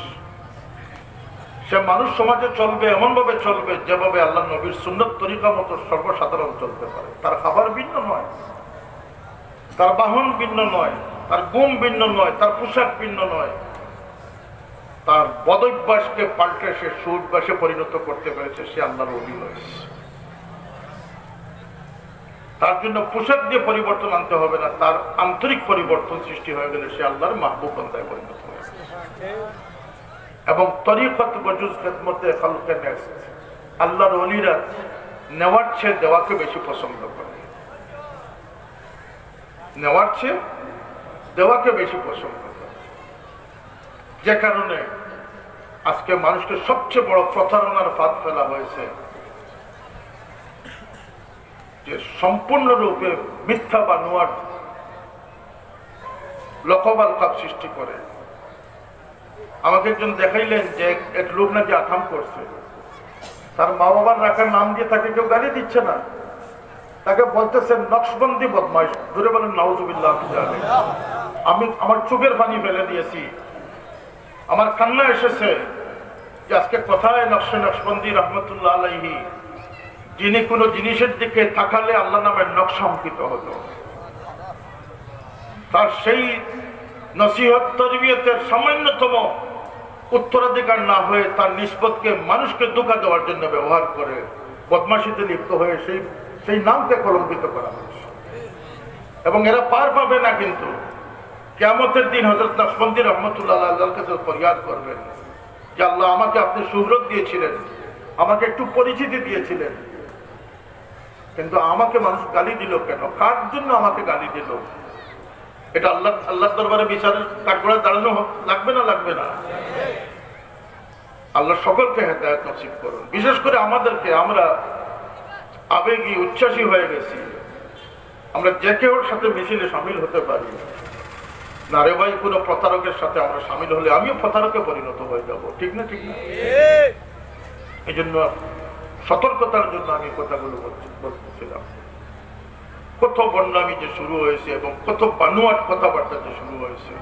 সে মানুষ সমাজে চলবে, এমন ভাবে চলবে যেভাবে আল্লাহ নবীর সুন্নত তরিকা মতো সর্বসাধারণ চলতে পারে। তার খাবার ভিন্ন নয়, তার বাহন ভিন্ন নয়, তার গুম ভিন্ন নয়, তার পোশাক ভিন্ন নয়। তার বদভ্যাসকে পাল্টে সে সুঅভ্যাসে পরিণত করতে পেরেছে, সে আল্লাহর ওলি হয়েছে। তার জন্য পোশাক দিয়ে পরিবর্তন আনতে হবে না, তার আন্তরিক পরিবর্তন সৃষ্টি হয়ে গেলে সে আল্লাহর মাহবুব বান্দায় পরিণত হয়েছে। এবং তরিকত বজুজ খেদমতে খালকে নেস, আল্লাহর ওলিরা নেওয়ার চেয়ে দেওয়াকে বেশি পছন্দ করে, নেওয়ার চেয়ে দেওয়াকে বেশি পছন্দ করে। যে কারণে আজকে মানুষকে সবচেয়ে বড় প্রতারণার ফাঁদ ফেলা হয়েছে, যে সম্পূর্ণরূপে মিথ্যা বা নোয়ার লকবাল কাপ সৃষ্টি করে। আমাকে একজন দেখাইলেন যে এক লোক নাকি আকাম করছে, তার মা বাবার রাখার নাম দিয়ে তাকে কেউ গালি দিচ্ছে না, তাকে বলতেছেন নকশবন্দি বদমাইশ। ধরে বলেন নাউজুবিল্লাহ। আমি আমার চোখের পানি ফেলে দিয়েছি, আমার কান্না এসেছে যে আজকে কথায় নকশবন্দি রহমতুল্লাহ আলাইহি, যিনি কোনো জিনিসের দিকে তাকালে আল্লাহ নামের নকশা অঙ্কিত হতো, তার সেই নসিহত তরবিয়তের সামান্যতম উত্তরাধিকার না হয়ে তার নিসবতকে মানুষকে ধোঁকা দেওয়ার জন্য ব্যবহার করে বদমাশিতে লিপ্ত হয়ে সেই নামকে কলঙ্কিত করা হয়েছে। এবং এরা পার পাবে না, কিন্তু কিয়ামতের দিন হযরত নকশবন্দি রহমতুল্লাহ আল্লাহর কাছে ফরিয়াদ করবেন যে আল্লাহ, আমাকে আপনি সুহরত দিয়েছিলেন, আমাকে একটু পরিচিতি দিয়েছিলেন, কিন্তু আমাকে মানুষ গালি দিল কেন? কার জন্য আমাকে গালি দিল? এটা আল্লাহর দরবারে বিচারের কাঠগড়ায় দাঁড়ানো লাগবে না? লাগবে না? আল্লাহ সকলকে হেদায়েত নসিব করুন। বিশেষ করে আমাদেরকে, আমরা আবেগী উচ্ছ্বাসী হয়ে গেছি, আমরা যে কেউর সাথে মিছিলে সামিল হতে পারি না রে ভাই। কোনো প্রতারকের সাথে আমরা সামিল হলে আমিও প্রতারকে পরিণত হয়ে যাব, ঠিক না? ঠিক না? এই জন্য সতর্কতার জন্য আমি কথাগুলো বলতেছিলাম। কত বন্যামি যে শুরু হয়েছে এবং কত বানোয়াট কথাবার্তা যে শুরু হয়েছে।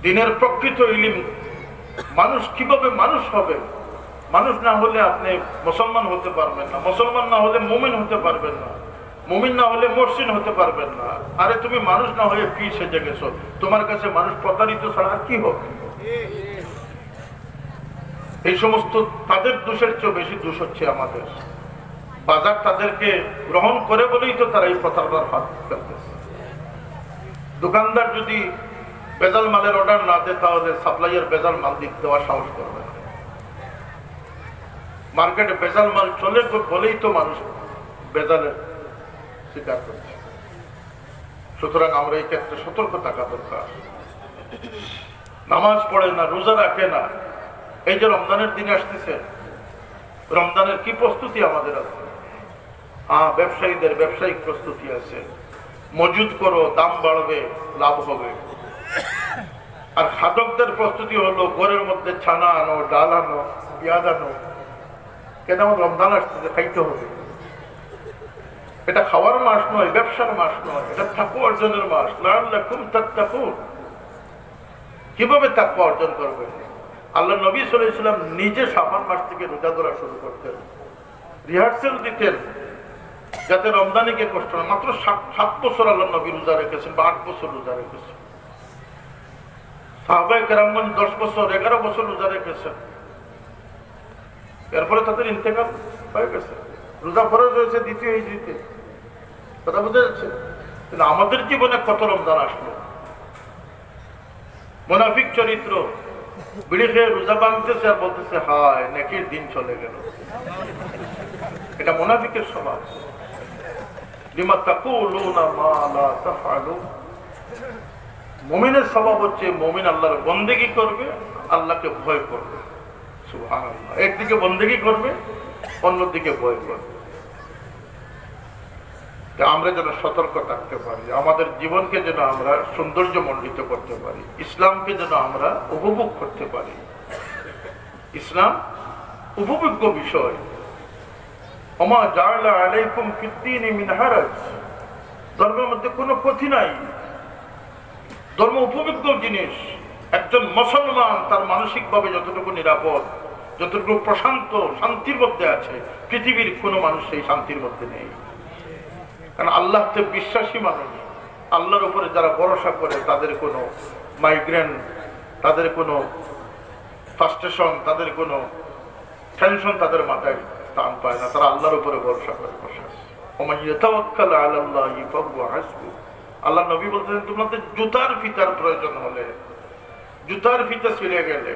দিনের প্রকৃত ইলম, মানুষ কিভাবে মানুষ হবে, মানুষ না হলে আপনি মুসলমান হতে পারবেন না, মুসলমান না হলে মুমিন হতে পারবেন না, মুমিন না হলে মুহসিন হতে পারবেন না। আরে তুমি মানুষ না হয়ে কি সেজে গেছো? তোমার কাছে মানুষ প্রতারিত ছাড়া আর কি হবে? এই সমস্ত তাদের দোষের চেয়ে বেশি দোষ হচ্ছে আমাদের। বাজার তাদেরকে গ্রহণ করে বলেই তো তারা এই প্রতারণার হাত ফেলতেছে। দোকানদার যদি বেজাল মালের অর্ডার না দেয় তাহলে সাপ্লাইয়ের বেজাল মাল দেওয়ার সাহস করবে না। মার্কেটে বেজাল মাল চলে বলেই তো মানুষ বেজালের স্বীকার করছে। সুতরাং আমরা এই ক্ষেত্রে সতর্ক থাকা দরকার। নামাজ পড়ে না, রোজা রাখে না। এই যে রমজানের দিন আসতেছে, রমজানের কি প্রস্তুতি আমাদের আছে? ব্যবসায়ীদের ব্যবসায়িক প্রস্তুতি আছে, মজুদ করো, দাম বাড়বে, লাভ হবে। আর খাদকদের প্রস্তুতি হলো ঘরের মধ্যে ছানা আনো, ডাল আনো, পেঁয়াজ আনো। কেন? আমার রমজান আসতেছে, খাইতে হবে। এটা খাওয়ার মাস নয়, ব্যবসার মাস নয়, এটা তাকওয়া অর্জনের মাস। লাআল্লাকুম তাত্তাকুন। কিভাবে তাকওয়া অর্জন করবে? আল্লাহ নবী সাল্লাল্লাহু আলাইহি ওয়াসাল্লাম নিজে শাবান মাস থেকে রোজা ধরা শুরু করতেন, রিহার্সেল দিতেন যাতে রমজানে গিয়ে কষ্ট না। মাত্র 7 বছর আল্লাহ নবী রোজা রেখেছেন, বা 8 বছর রোজা রেখেছেন। সাহাবায়ে কেরামগণ 10 বছর, 11 বছর রোজা রেখেছেন। এরপরে তাদের ইন্তেকাল হয়ে গেছে। রোজা ফরজ হয়েছে দ্বিতীয় হিজরিতে। কথা বুঝা যাচ্ছে? কিন্তু আমাদের জীবনে কত রমজান আসলো। মুনাফিক চরিত্র, বিড়ি খেয়ে রোজা ভাঙতেছে আর বলতেছে হায় নেকির দিন চলে গেল। এটা মুনাফিকের স্বভাব। লিমা তাকুলুনা মা লা তাফআলুন। মুমিনের স্বভাব হচ্ছে মুমিন আল্লাহর বন্দেগী করবে, আল্লাহকে ভয় করবে। সুবহানাল্লাহ। একদিকে বন্দেগী করবে, অন্যদিকে ভয় করবে। আমরা যেন সতর্ক থাকতে পারি, আমাদের জীবনকে যেন আমরা সৌন্দর্য মণ্ডিত করতে পারি, ইসলামকে যেন আমরা উপভোগ করতে পারি। ইসলাম উপভোগ্য বিষয়। ওমা জাআলা আলাইকুম ফিদ্দীনি মিন হারাজ। ধর্মের মধ্যে কোনো ক্ষতি নাই। ধর্ম উপভোগ্য জিনিস। একজন মুসলমান তার মানসিকভাবে যতটুকু নিরাপদ, যতটুকু প্রশান্ত, শান্তির মধ্যে আছে, পৃথিবীর কোনো মানুষ সেই শান্তির মধ্যে নেই। কারণ আল্লাহতে বিশ্বাসী মানুষ, আল্লাহর উপরে যারা ভরসা করে, তাদের কোনো মাইগ্রেন, তাদের কোনো ফ্রাস্ট্রেশন, তাদের কোনো টেনশন তাদের মাথায় স্থান পায় না। তারা আল্লাহর উপরে ভরসা করে বসে আছে। আল্লাহ নবী বলতেন, তোমাদের জুতার ফিতার প্রয়োজন হলে, জুতার ফিতা ছিঁড়ে গেলে,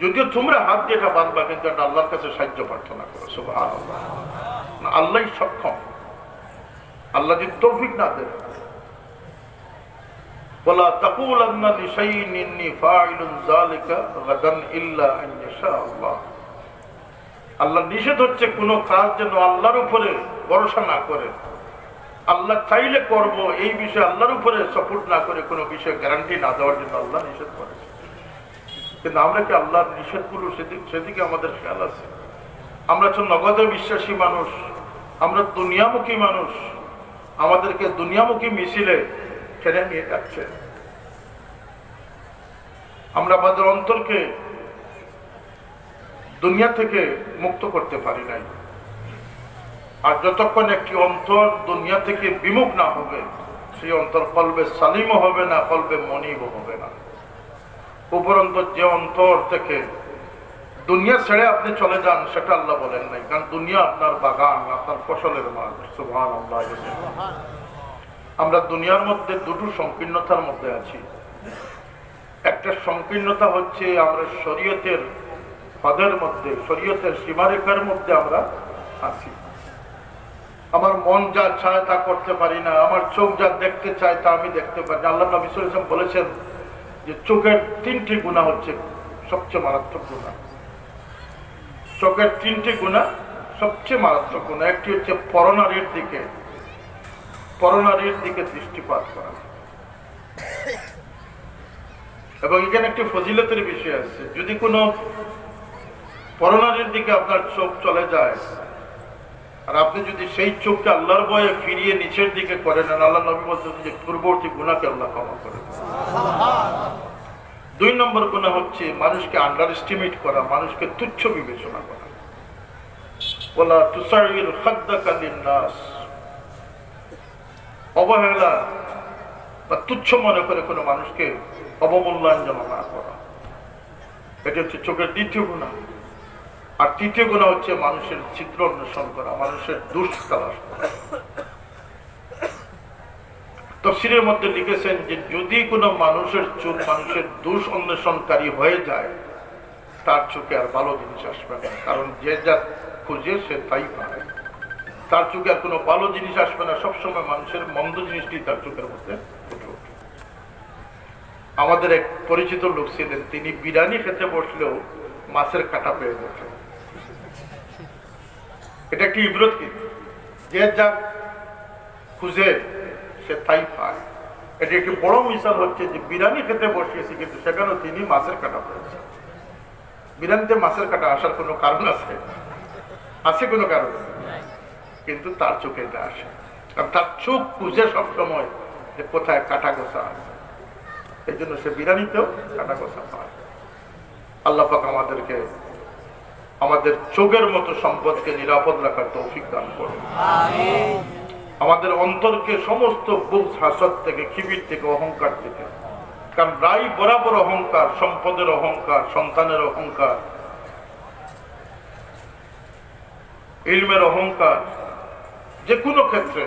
যদিও তোমরা হাত দিয়ে এটা বাঁধবা, কিন্তু এটা আল্লাহর কাছে সাহায্য প্রার্থনা করো। সুবহানাল্লাহ। আল্লাহই সক্ষম। আল্লাহ যদি তৌফিক না দেন, ওয়ালা তাকুলান্না লিশাইইন ইন্নী ফাইলুন যালিকা গাদান ইল্লা আন ইয়াশা আল্লাহ। আল্লাহ নিষেধ হচ্ছে কোন কাজ যেন আল্লাহর উপরে ভরসা না করে, আল্লাহ চাইলে করব এই বিষয়ে আল্লাহর উপরে সাপোর্ট না করে কোনো বিষয়ে গ্যারান্টি না দেওয়ার জন্য আল্লাহ নিষেধ করেছে। কিন্তু আমরা কি আল্লাহর নিষেধগুলো সেদিকে আমাদের খেয়াল আছে? আমরা তো নগদে বিশ্বাসী মানুষ, আমরা দুনিয়ামুখী মানুষ। আমাদেরকে দুনিয়ামুখী মিছিলে ঠেলে নিয়ে যাচ্ছে। আমরা আমাদের অন্তরকে দুনিয়া থেকে মুক্ত করতে পারি নাই। আর যতক্ষণ একটি অন্তর দুনিয়া থেকে বিমুখ না হবে, সেই অন্তর কলবে সালিমও হবে না, কলবে মনিবও হবে না। উপরন্ত যে অন্তর থেকে দুনিয়া ছেড়ে আপনি চলে যান, সেটা আল্লাহ বলেন নাই। কারণ দুনিয়া আপনার বাগান, আপনার ফসলের মাঠ। সুবহানাল্লাহ। আমরা দুনিয়ার মধ্যে দুটো সংকীর্ণতার মধ্যে আছি। একটা সংকীর্ণতা হচ্ছে আমরা শরীয়তের পদের মধ্যে, শরীয়তের সীমারেখার মধ্যে আমরা আছি। আমার মন যা চায় তা করতে পারি না, আমার চোখ যা দেখতে চায় তা আমি দেখতে পারি না। আল্লাহ নবী সাল্লাল্লাহু আলাইহি ওয়াসাল্লাম বলেছেন যে চোখের 3টি গুনাহ হচ্ছে সবচেয়ে মারাত্মক গুনাহ। চোখের 3টি গুনাহ সবচেয়ে মারাত্মক গুনাহ। একটি হচ্ছে পরনারীর দিকে দৃষ্টিপাত করা। এবং এখানে একটি ফজিলতের বিষয় আছে, যদি কোনো পরনারীর দিকে আপনার চোখ চলে যায় আর আপনি যদি সেই চোখকে আল্লাহর ভয়ে ফিরিয়ে নিচের দিকে করে নেন, আল্লাহ নবী বলছেন যে পূর্ববর্তী গুনাহকে আল্লাহ ক্ষমা করে দেন। 2 নম্বর গুনাহ হচ্ছে মানুষকে আন্ডার এস্টিমেট করা, মানুষকে তুচ্ছ বিবেচনা করা। ওয়ালা তুসাইর খাদ্দাকা লিন-নাস, অবহেলা বা তুচ্ছ মনে করে কোনো মানুষকে অবমূল্যায়ন যেন না করা। এটা হচ্ছে চোখের 2য় গুনাহ। আর 3য় গুনাহ হচ্ছে মানুষের ছিদ্র অন্বেষণ করা, মানুষের দোষ তালাশ করা। তাফসীরের মধ্যে লিখেছেন যে যদি কোনো মানুষের চোখ মানুষের দোষ অন্বেষণকারী হয়ে যায়, তার চোখে আর ভালো জিনিস আসবে না, কারণ যে যা খুঁজে সে তাই পায়। তার চোখে আর কোনো ভালো জিনিস আসবে না, সবসময় মানুষের মন্দ জিনিসটি তার চোখের মধ্যে ফুটে ওঠে। আমাদের এক পরিচিত লোক ছিলেন, তিনি বিরিয়ানি খেতে বসলেও মাছের কাঁটা পেয়ে যেতেন। এটা একটি ইবরত, কিন্তু যে যা খুঁজে সে তাই পায়। এটা একটি বড় মিসাল হচ্ছে যে বিরিয়ানি খেতে বসিয়েছি কিন্তু সেখানেও তিনি মাছের কাঁটা পেয়েছেন। বিরিয়ানিতে মাছের কাঁটা আসার কোনো কারণ আছে কোনো কারণ, কিন্তু তার চোখে এটা আসে, কারণ তার চোখ খুঁজে সবসময় যে কোথায় কাঁটা গোছা আছে, এই জন্য সে বিরিয়ানিতেও কাঁটা গোছা পায়। আল্লাহ পাক আমাদেরকে আমাদের চোখের মতো সম্পদকে নিরাপদ রাখার তৌফিক দান করুন। আমাদের অন্তরকে সমস্ত বুগজ, হাসদ থেকে, কিবির থেকে, অহংকার থেকে, কারণ রাই বরাবর অহংকার, সম্পদের অহংকার, সন্তানের অহংকার, ইলমের অহংকার, যে কোনো ক্ষেত্রে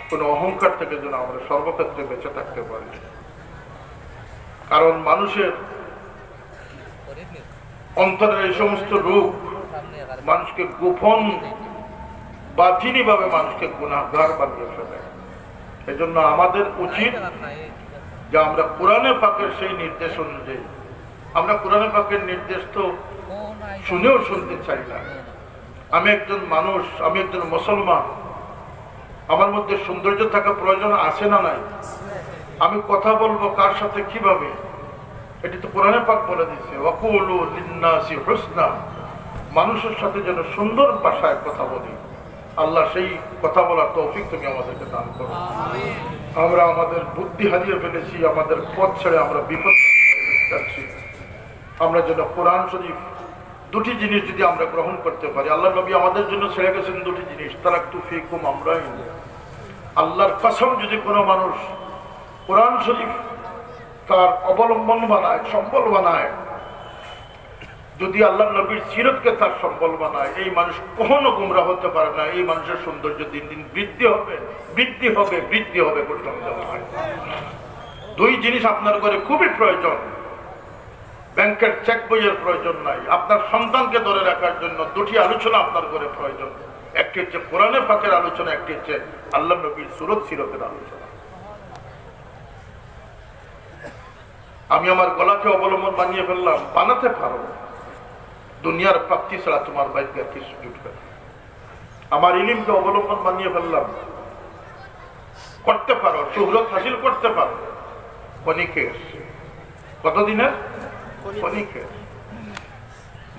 কোনো অহংকার থেকে যেন আমরা সর্বক্ষেত্রে বেঁচে থাকতে পারি। কারণ মানুষের অন্তরের এই সমস্ত রূপ মানুষকে গোপন বাতিনি ভাবে মানুষকে গুনাহগার বানিয়ে ফেলে। এই জন্য আমাদের উচিত যে আমরা কোরআনে পাকের সেই নির্দেশ অনুযায়ী, আমরা কোরআনে পাকের নির্দেশ তো শুনেও শুনতে চাই না। আমি একজন মানুষ, আমি একজন মুসলমান, আমার মধ্যে সৌন্দর্য থাকা প্রয়োজন আছে না নাই? আমি কথা বলবো কার সাথে কিভাবে, এটি তো কোরআনে পাক বলে দিচ্ছে, ওয়াকুলু লিন্নাসি হুসনা, মানুষের সাথে যেন সুন্দর ভাষায় কথা বলি। আল্লাহ সেই কথা বলার তৌফিক তুমি আমাদেরকে দান করো। আমরা আমাদের বুদ্ধি হারিয়ে ফেলেছি, আমাদের পথ ছেড়ে আমরা বিপদ যাচ্ছি। আমরা যেন কোরআন শরীফ 2টি জিনিস যদি আমরা গ্রহণ করতে পারি, আল্লাহ নবী আমাদের জন্য ছেড়ে গেছেন 2টি জিনিস, তারাকতু ফীকুম আমরাইন। আল্লাহর কসম, যদি কোনো মানুষ কোরআন শরীফ তার অবলম্বন বানায়, সম্বল বানায়, যদি আল্লাহ নবীর সিরতকে তার সম্বল বানায়, এই মানুষ কখনো গুমরা হতে পারে না। এই মানুষের সৌন্দর্য দিন দিন বৃদ্ধি হবে, বৃদ্ধি হবে, বৃদ্ধি হবে। 2 জিনিস আপনার ঘরে খুবই প্রয়োজন। ব্যাংকের চেক বইয়ের প্রয়োজন নাই, আপনার সন্তানকে ধরে রাখার জন্য 2টি আলোচনা আপনার ঘরে প্রয়োজন। একটি হচ্ছে কোরআনে পাকের আলোচনা, একটি হচ্ছে আল্লাহ নবীর সুরত সিরতের আলোচনা। আমি আমার গলাকে অবলম্বন বানিয়ে ফেললাম, বানাতে পারো, দুনিয়ার প্রাপ্তি ছাড়া তোমার বাইকে কিছু জুটবে। আমার ইলিমকে অবলম্বন বানিয়ে ফেললাম, করতে পারো, সুহরত হাসিল করতে পারো। ক্ষণিকের, কতদিনের? ক্ষণিকের।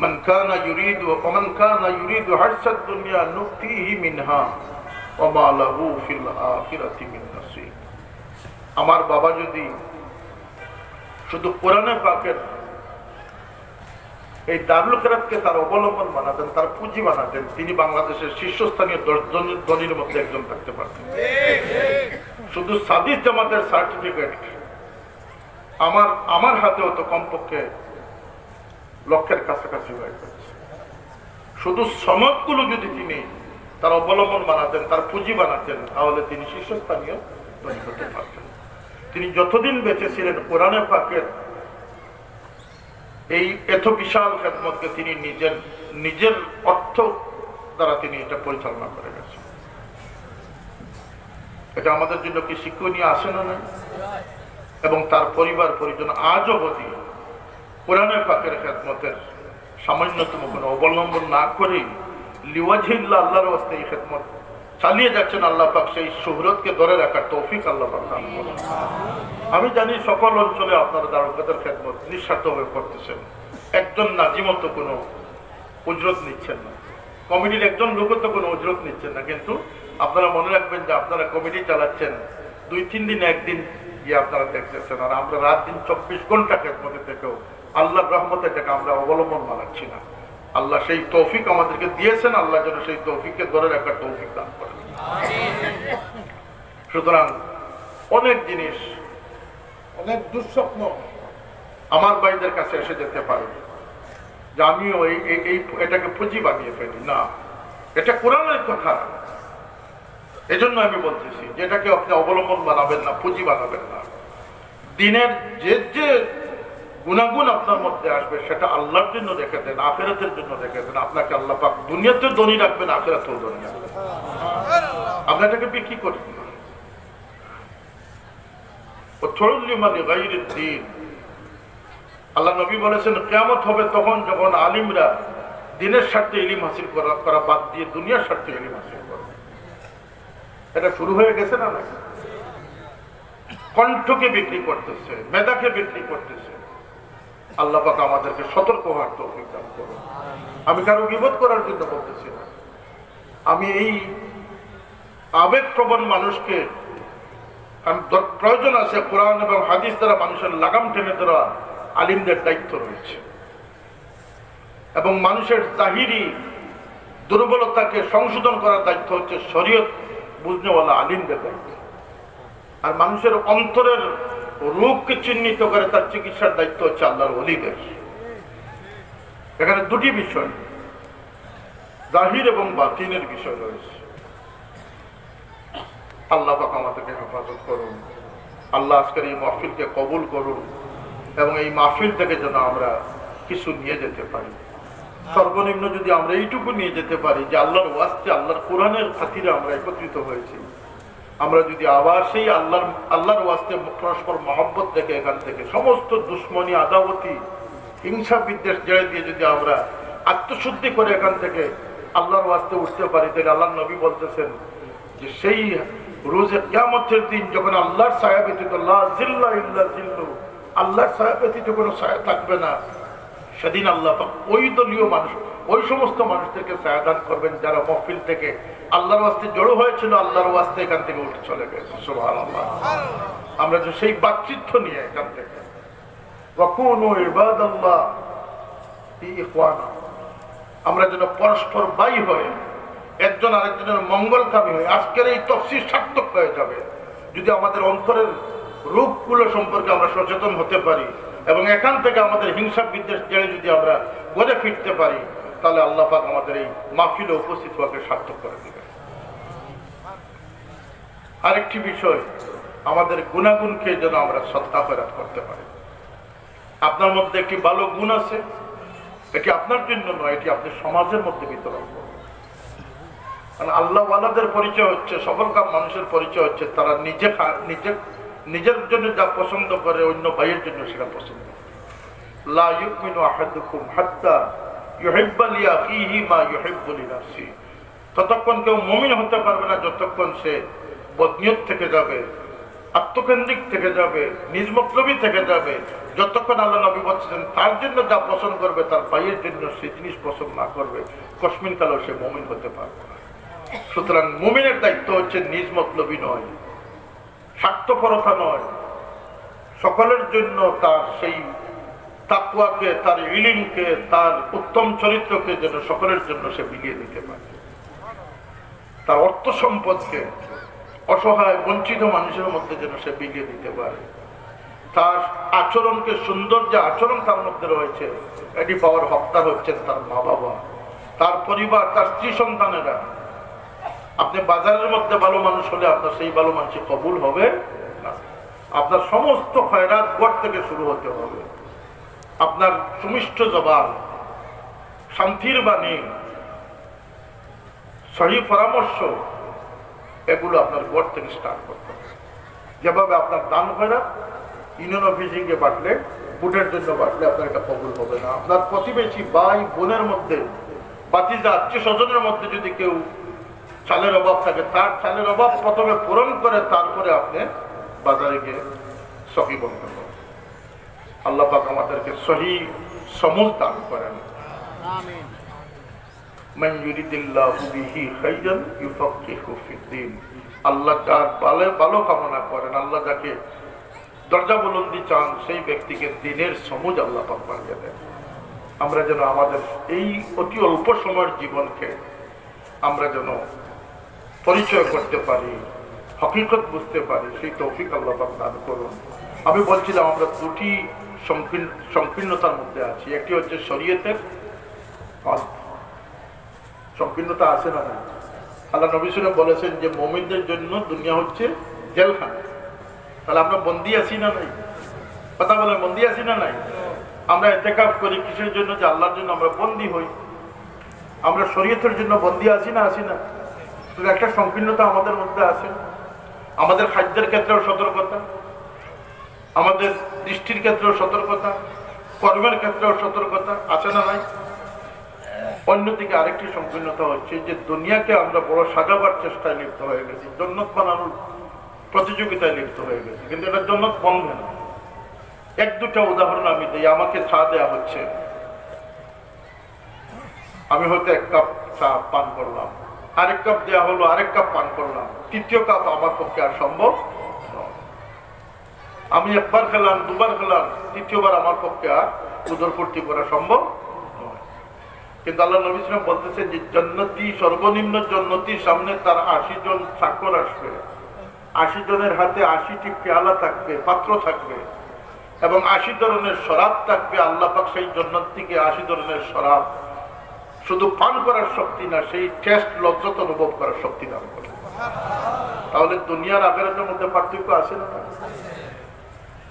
মান কানা ইউরিদু ওমান কানা ইউরিদু হারসাদ দুনিয়া নুতিহি মিনহা ওয়া মা লাহু ফিল আখিরাতি মিন নাসিব। আমার বাবা যদি শুধু কোরআনে পাকের এই দারুল কিরাতকে তার অবলম্বন বানাতেন, তার পুঁজি বানাতেন, তিনি বাংলাদেশের শীর্ষস্থানীয় 10 জনের ধনীর মধ্যে একজন থাকতে পারতেন। শুধু সাদিস জামাতের সার্টিফিকেট আমার হাতেও তো কমপক্ষে লক্ষের কাছাকাছি হয়ে গেছে। শুধু সনদগুলো যদি তিনি তার অবলম্বন বানাতেন, তার পুঁজি বানাতেন, তাহলে তিনি শীর্ষস্থানীয় ধনী হতে পারতেন। তিনি যতদিন বেঁচে ছিলেন কোরআনে পাকের এই এত বিশাল খেদমতকে তিনি নিজের অর্থ দ্বারা তিনি এটা পরিচালনা করে গেছেন। এটা আমাদের জন্য কি শিক্ষণীয় আসে না? এবং তার পরিবার পরিজন আজও অবধি কোরআনে পাকের খেদমতের সামান্যতম কোনো অবলম্বন না করেই লিওয়াজিল্লাহ আল্লাহর ওয়াস্তে এই খেদমত চালিয়ে যাচ্ছেন। আল্লাহ পাক সেই শুহরতকে ধরে রাখার তৌফিক আল্লাহ পাক দান করুন। আমি জানি সকল অঞ্চলে আপনারা দারুল কাদের খেদমত নিঃস্বার্থভাবে করতেছেন, একজন নাজিমত কোনো উজরত নিচ্ছেন না, কমিটির একজন লোকও তো কোনো উজরত নিচ্ছেন না, কিন্তু আপনারা মনে রাখবেন যে আপনারা কমিটি চালাচ্ছেন 2-3 দিন একদিন গিয়ে আপনারা দেখতেছেন, আর আমরা রাত দিন 24 ঘন্টা খেদমতে থেকেও আল্লাহর রহমতে এটাকে আমরা অবলম্বন মানাচ্ছি না। আল্লাহ সেই তৌফিক আমাদেরকে দিয়েছেন, আল্লাহ যেন সেই তৌফিককে ধরে রাখার তৌফিক দান করেন। সুতরাং অনেক জিনিস, অনেক দুঃস্বপ্ন আমার ভাইদের কাছে এসে যেতে পারে যে আমিও এটাকে পুঁজি বানিয়ে ফেলি না, এটা কোরআনের কথা। এজন্য আমি বলতেছি যে এটাকে আপনি অবলম্বন বানাবেন না, পুঁজি বানাবেন না। দিনের যে যে গুণাগুণ আপনার মধ্যে আসবে সেটা আল্লাহর জন্য রেখে দেন, আখিরাতের জন্য রেখে দেন। আপনাকে আল্লাহ পাক দুনিয়াতে ধনী রাখবেন, আখিরাতেও ধনী রাখবেন। আপনি এটাকে বিক্রি করেন না। আল্লাহ নবী বলেছেন কিয়ামত হবে তখন যখন আলিমরা দিনের স্বার্থে ইলম হাসিল করা বাদ দিয়ে দুনিয়ার স্বার্থে ইলম হাসিল করবে। এটা শুরু হয়ে গেছে না? কণ্ঠকে বিক্রি করতেছে, মেধাকে বিক্রি করতেছে। আল্লাহ পাক আমাদেরকে সতর্ক হওয়ার তৌফিক দান করুন। আমি কারো গীবত করার জন্য বলতেছি না, আমি এই আবেগপ্রবণ মানুষকে, প্রয়োজন আছে কোরআন এবং হাদিস দ্বারা মানুষের লাগাম টেনে ধরা আলিমদের দায়িত্ব রয়েছে, এবং মানুষের জাহিরি দুর্বলতাকে সংশোধন করার দায়িত্ব হচ্ছে শরীয়ত বুঝনেওয়ালা আলিমদের দায়িত্ব। আর মানুষের অন্তরের রোগকে চিহ্নিত করে তার চিকিৎসার দায়িত্ব হচ্ছে আল্লাহর ওলিদের। এখানে দুটি বিষয়, জাহির এবং বাতিনের বিষয় রয়েছে। আল্লাহ পাক আমাদেরকে হেফাজত করুন। আল্লাহ আজকের এই মাহফিলকে কবুল করুন, এবং এই মাহফিল থেকে যেন আমরা কিছু নিয়ে যেতে পারি। সর্বনিম্ন যদি আমরা এইটুকু নিয়ে যেতে পারি যে আল্লাহর ওয়াস্তে, আল্লাহর কোরআনের খাতিরে আমরা একত্রিত হয়েছি, আমরা যদি আবার সেই আল্লাহর ওয়াস্তে পরস্পর মহব্বত থেকে এখান থেকে সমস্ত দুশ্মনী, আদাওয়াতি, হিংসা, বিদ্বেষ জয় দিয়ে যদি আমরা আত্মশুদ্ধি করে এখান থেকে আল্লাহর ওয়াস্তে উঠতে পারি, তাহলে আল্লাহর নবী বলতেছেন যে সেই রোজে কিয়ামতের দিন যখন আল্লাহর ছায়া ব্যতীত, লা জিল্লা ইল্লা জিল্লু, আল্লাহর ছায়া ব্যতীত কোনো ছায়া থাকবে না, সেদিন আল্লাহ পাক ওই দলীয় মানুষ, ওই সমস্ত মানুষদেরকে ছায়া দান করবেন যারা মহফিল থেকে আল্লাহর ওয়াস্তে জড়ো হয়েছিল, আল্লাহর ওয়াস্তে এখান থেকে উঠে চলে গেছে। সুবহানাল্লাহ। আমরা যে সেই বাতচিত্র নিয়ে এখান থেকে ওয়াকুনু ইবাদাল্লাহ ইখওয়ানা, আমরা যেন পরস্পর ভাই হয়ে একজন আরেকজনের মঙ্গলকামী হয়ে আজকের এই তাফসীর সার্থক হয়ে যাবে যদি আমাদের অন্তরের রূপগুলো সম্পর্কে আমরা সচেতন হতে পারি, এবং এখান থেকে আমাদের হিংসা বিদ্বেষ জেনে যদি আমরা গড়ে ফিরতে পারি, তাহলে আল্লাহ পাক আমাদের এই মাহফিলে উপস্থিত হওয়াকে সার্থক করে দেবেন। আরেকটি বিষয়, আমাদের গুণাগুণকে যেন আমরা সত্তা ফেরাত করতে পারি। আপনার মধ্যে একটি ভালো গুণ আছে, এটি আপনার জন্য নয়, এটি আপনি সমাজের মধ্যে বিতরণ করবেন। কারণ আল্লাহ ওয়ালাদের পরিচয় হচ্ছে, সফলকাম মানুষের পরিচয় হচ্ছে তারা নিজের জন্য যা পছন্দ করে অন্য ভাইয়ের জন্য সেটা পছন্দ করে। লা ইউমিনু আহাদুকুম হাত্তা ইউহিব্বা লিআখিহি মা ইউহিব্বু লিনাফসিহি, ততক্ষণ কেউ মুমিন হতে পারবে না যতক্ষণ সে বদনিয়ত থেকে যাবে, আত্মকেন্দ্রিক থেকে যাবে, নিজমতলবী থেকে যাবে, যতক্ষণ আল্লাহ নবী বলছেন তার জন্য যা পছন্দ করবে তার ভাইয়ের জন্য সেই জিনিস পছন্দ না করবে, কসমিন কালেও সে মুমিন হতে পারবে না। সুতরাং মুমিনের দায়িত্ব হচ্ছে নিজমতলবী নয়, স্বার্থপরতা নয়, সকলের জন্য তার সেই তাকওয়াকে, তার ইলমকে, তার উত্তম চরিত্রকে যেন সকলের জন্য সে বিলিয়ে দিতে পারে, তার অর্থ সম্পদকে অসহায় বঞ্চিত মানুষের মধ্যে যেন সে বিলিয়ে দিতে পারে, তার আচরণকে, সুন্দর যে আচরণ তার মধ্যে রয়েছে এটি পাওয়ার হকদার হচ্ছেন তার মা বাবা, তার পরিবার, তার স্ত্রী সন্তানেরা। আপনি বাজারের মধ্যে ভালো মানুষ হলে আপনার সেই ভালো মানুষ কবুল হবে না। আপনার সমস্ত খয়রাত ঘর থেকে শুরু হতে হবে। আপনার সুমিষ্ট জবান, শান্তির বাণী, সহি পরামর্শ, এগুলো আপনার ঘর থেকে স্টার্ট করতে হবে। যেভাবে আপনার দান খয়রাত ইউনিয়ন অফিসে গিয়ে বাটলে, বুটের জন্য বাটলে আপনার এটা কবুল হবে না। আপনার প্রতিবেশী ভাই বোনের মধ্যে, বাতিজা আত্মীয় স্বজনের মধ্যে যদি কেউ চালের অভাব থাকে, তার চালের অভাব প্রথমে পূরণ করে তারপরে আপনি বাজারে গিয়ে সহি বলতে হবে। আল্লাহ পাক আমাদেরকে সহি সমঝ দান করেন। আমিন। মান ইউরিদিল্লাহু বিহি খাইরান ইউফাক্কিহু ফিদ্দীন। আল্লাহ যার ভালো কামনা করেন, আল্লাহ যাকে দরজা বুলন্দি চান, সেই ব্যক্তিকে দ্বীনের সমঝ আল্লাহ পাক বাড়িয়ে দেন। আমরা যেন আমাদের এই অতি অল্প সময়ের জীবনকে আমরা যেন পরিচয় করতে পারি, হকিকত বুঝতে পারি, সেই তৌফিক আল্লাহ পাক দান করুন। আমি বলছিলাম আমরা দুটি সংকীর্ণতার মধ্যে আছি। একটি হচ্ছে শরীয়তের সংকীর্ণতা আছে না? আল্লাহ নবী সাল্লাল্লাহু আলাইহি ওয়াসাল্লাম বলেছেন যে মুমিনদের জন্য দুনিয়া হচ্ছে জেলখানা। তাহলে আমরা বন্দী আছি না নাই? কথা বলে বন্দী আছি না নাই? আমরা ইতিকাফ করি কিসের জন্য? যে আল্লাহর জন্য আমরা বন্দী হই। আমরা শরীয়তের জন্য বন্দী আছি না? আছি না? তো একটা সংকীর্ণতা আমাদের মধ্যে আছে। আমাদের খাদ্যের ক্ষেত্রেও সতর্কতা, আমাদের দৃষ্টির ক্ষেত্রেও সতর্কতা, কর্মের ক্ষেত্রেও সতর্কতা আছে না নাই? অন্যদিকে আরেকটি সংকীর্ণতা হচ্ছে যে দুনিয়াকে আমরা বড় সাজাবার চেষ্টায় লিপ্ত হয়ে গেছি, জান্নাত বানানোর প্রতিযোগিতায় লিপ্ত হয়ে গেছি, কিন্তু এটা জান্নাত বনবে না। এক দুটা উদাহরণ আমি দিই। আমাকে চা দেয়া হচ্ছে, আমি হয়তো এক কাপ চা পান করলাম, আরেক কাপ দেওয়া হলো, আরেক কাপ পান করলাম, তৃতীয় কাপ আমার পক্ষে আর সম্ভব নয়। আমি একবার খেলাম, দুবার খেলাম, তৃতীয়বার আমার পক্ষে আর উদরপূর্তি করা সম্ভব নয়। কিন্তু আল্লাহ নবী সাল্লাল্লাহু আলাইহি ওয়াসাল্লাম বলতেছেন যে জান্নাতি, সর্বনিম্ন জান্নাতির সামনে তার ৮০ জন চাকর আসবে, ৮০ জনের হাতে ৮০টি পেয়ালা থাকবে, পাত্র থাকবে, এবং ৮০ ধরনের শরাব থাকবে। আল্লাহ পাক সেই জান্নাতীকে ৮০ ধরনের শরাব শুধু পান করার শক্তি না, সেই টেস্ট লজ্জত অনুভব করার শক্তি দান করে। তাহলে দুনিয়ার আখিরাতের মধ্যে পার্থক্য আছে না?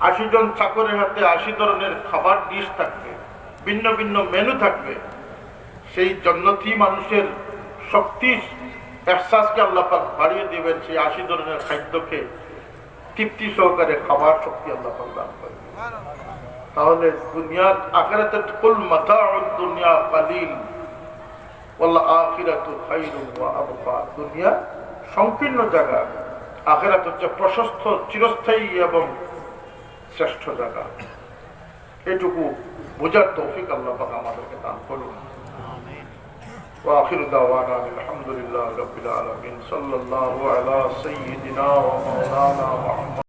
৮০ জন চাকরের হাতে ৮০ ধরনের খাবার ডিশ থাকবে, ভিন্ন ভিন্ন মেনু থাকবে। সেই জান্নাতি মানুষের শক্তির এহসাসকে আল্লাহ পাক বাড়িয়ে দিবেন, সেই ৮০ ধরনের খাদ্যকে তৃপ্তি সহকারে খাবার শক্তি আল্লাহ পাক দান করবেন। তাহলে দুনিয়ার আখিরাতের কুল মাতাউদ দুনিয়া কালিল ওয়াল আখিরাতু খায়রুন ওয়া আবকা। দুনিয়া সংকীর্ণ জায়গা, আখিরাত হচ্ছে প্রশস্ত, চিরস্থায়ী এবং শ্রেষ্ঠ জায়গা। এটুকু বোঝার তৌফিক আল্লাহ পাক আমাদেরকে দান করুন। ওয়া আখিরু দাওয়ানা আলহামদুলিল্লাহি রাব্বিল আলামিন। সাল্লাল্লাহু আলা সাইয়্যিদিনা ওয়া মাওলানা মুহাম্মদ।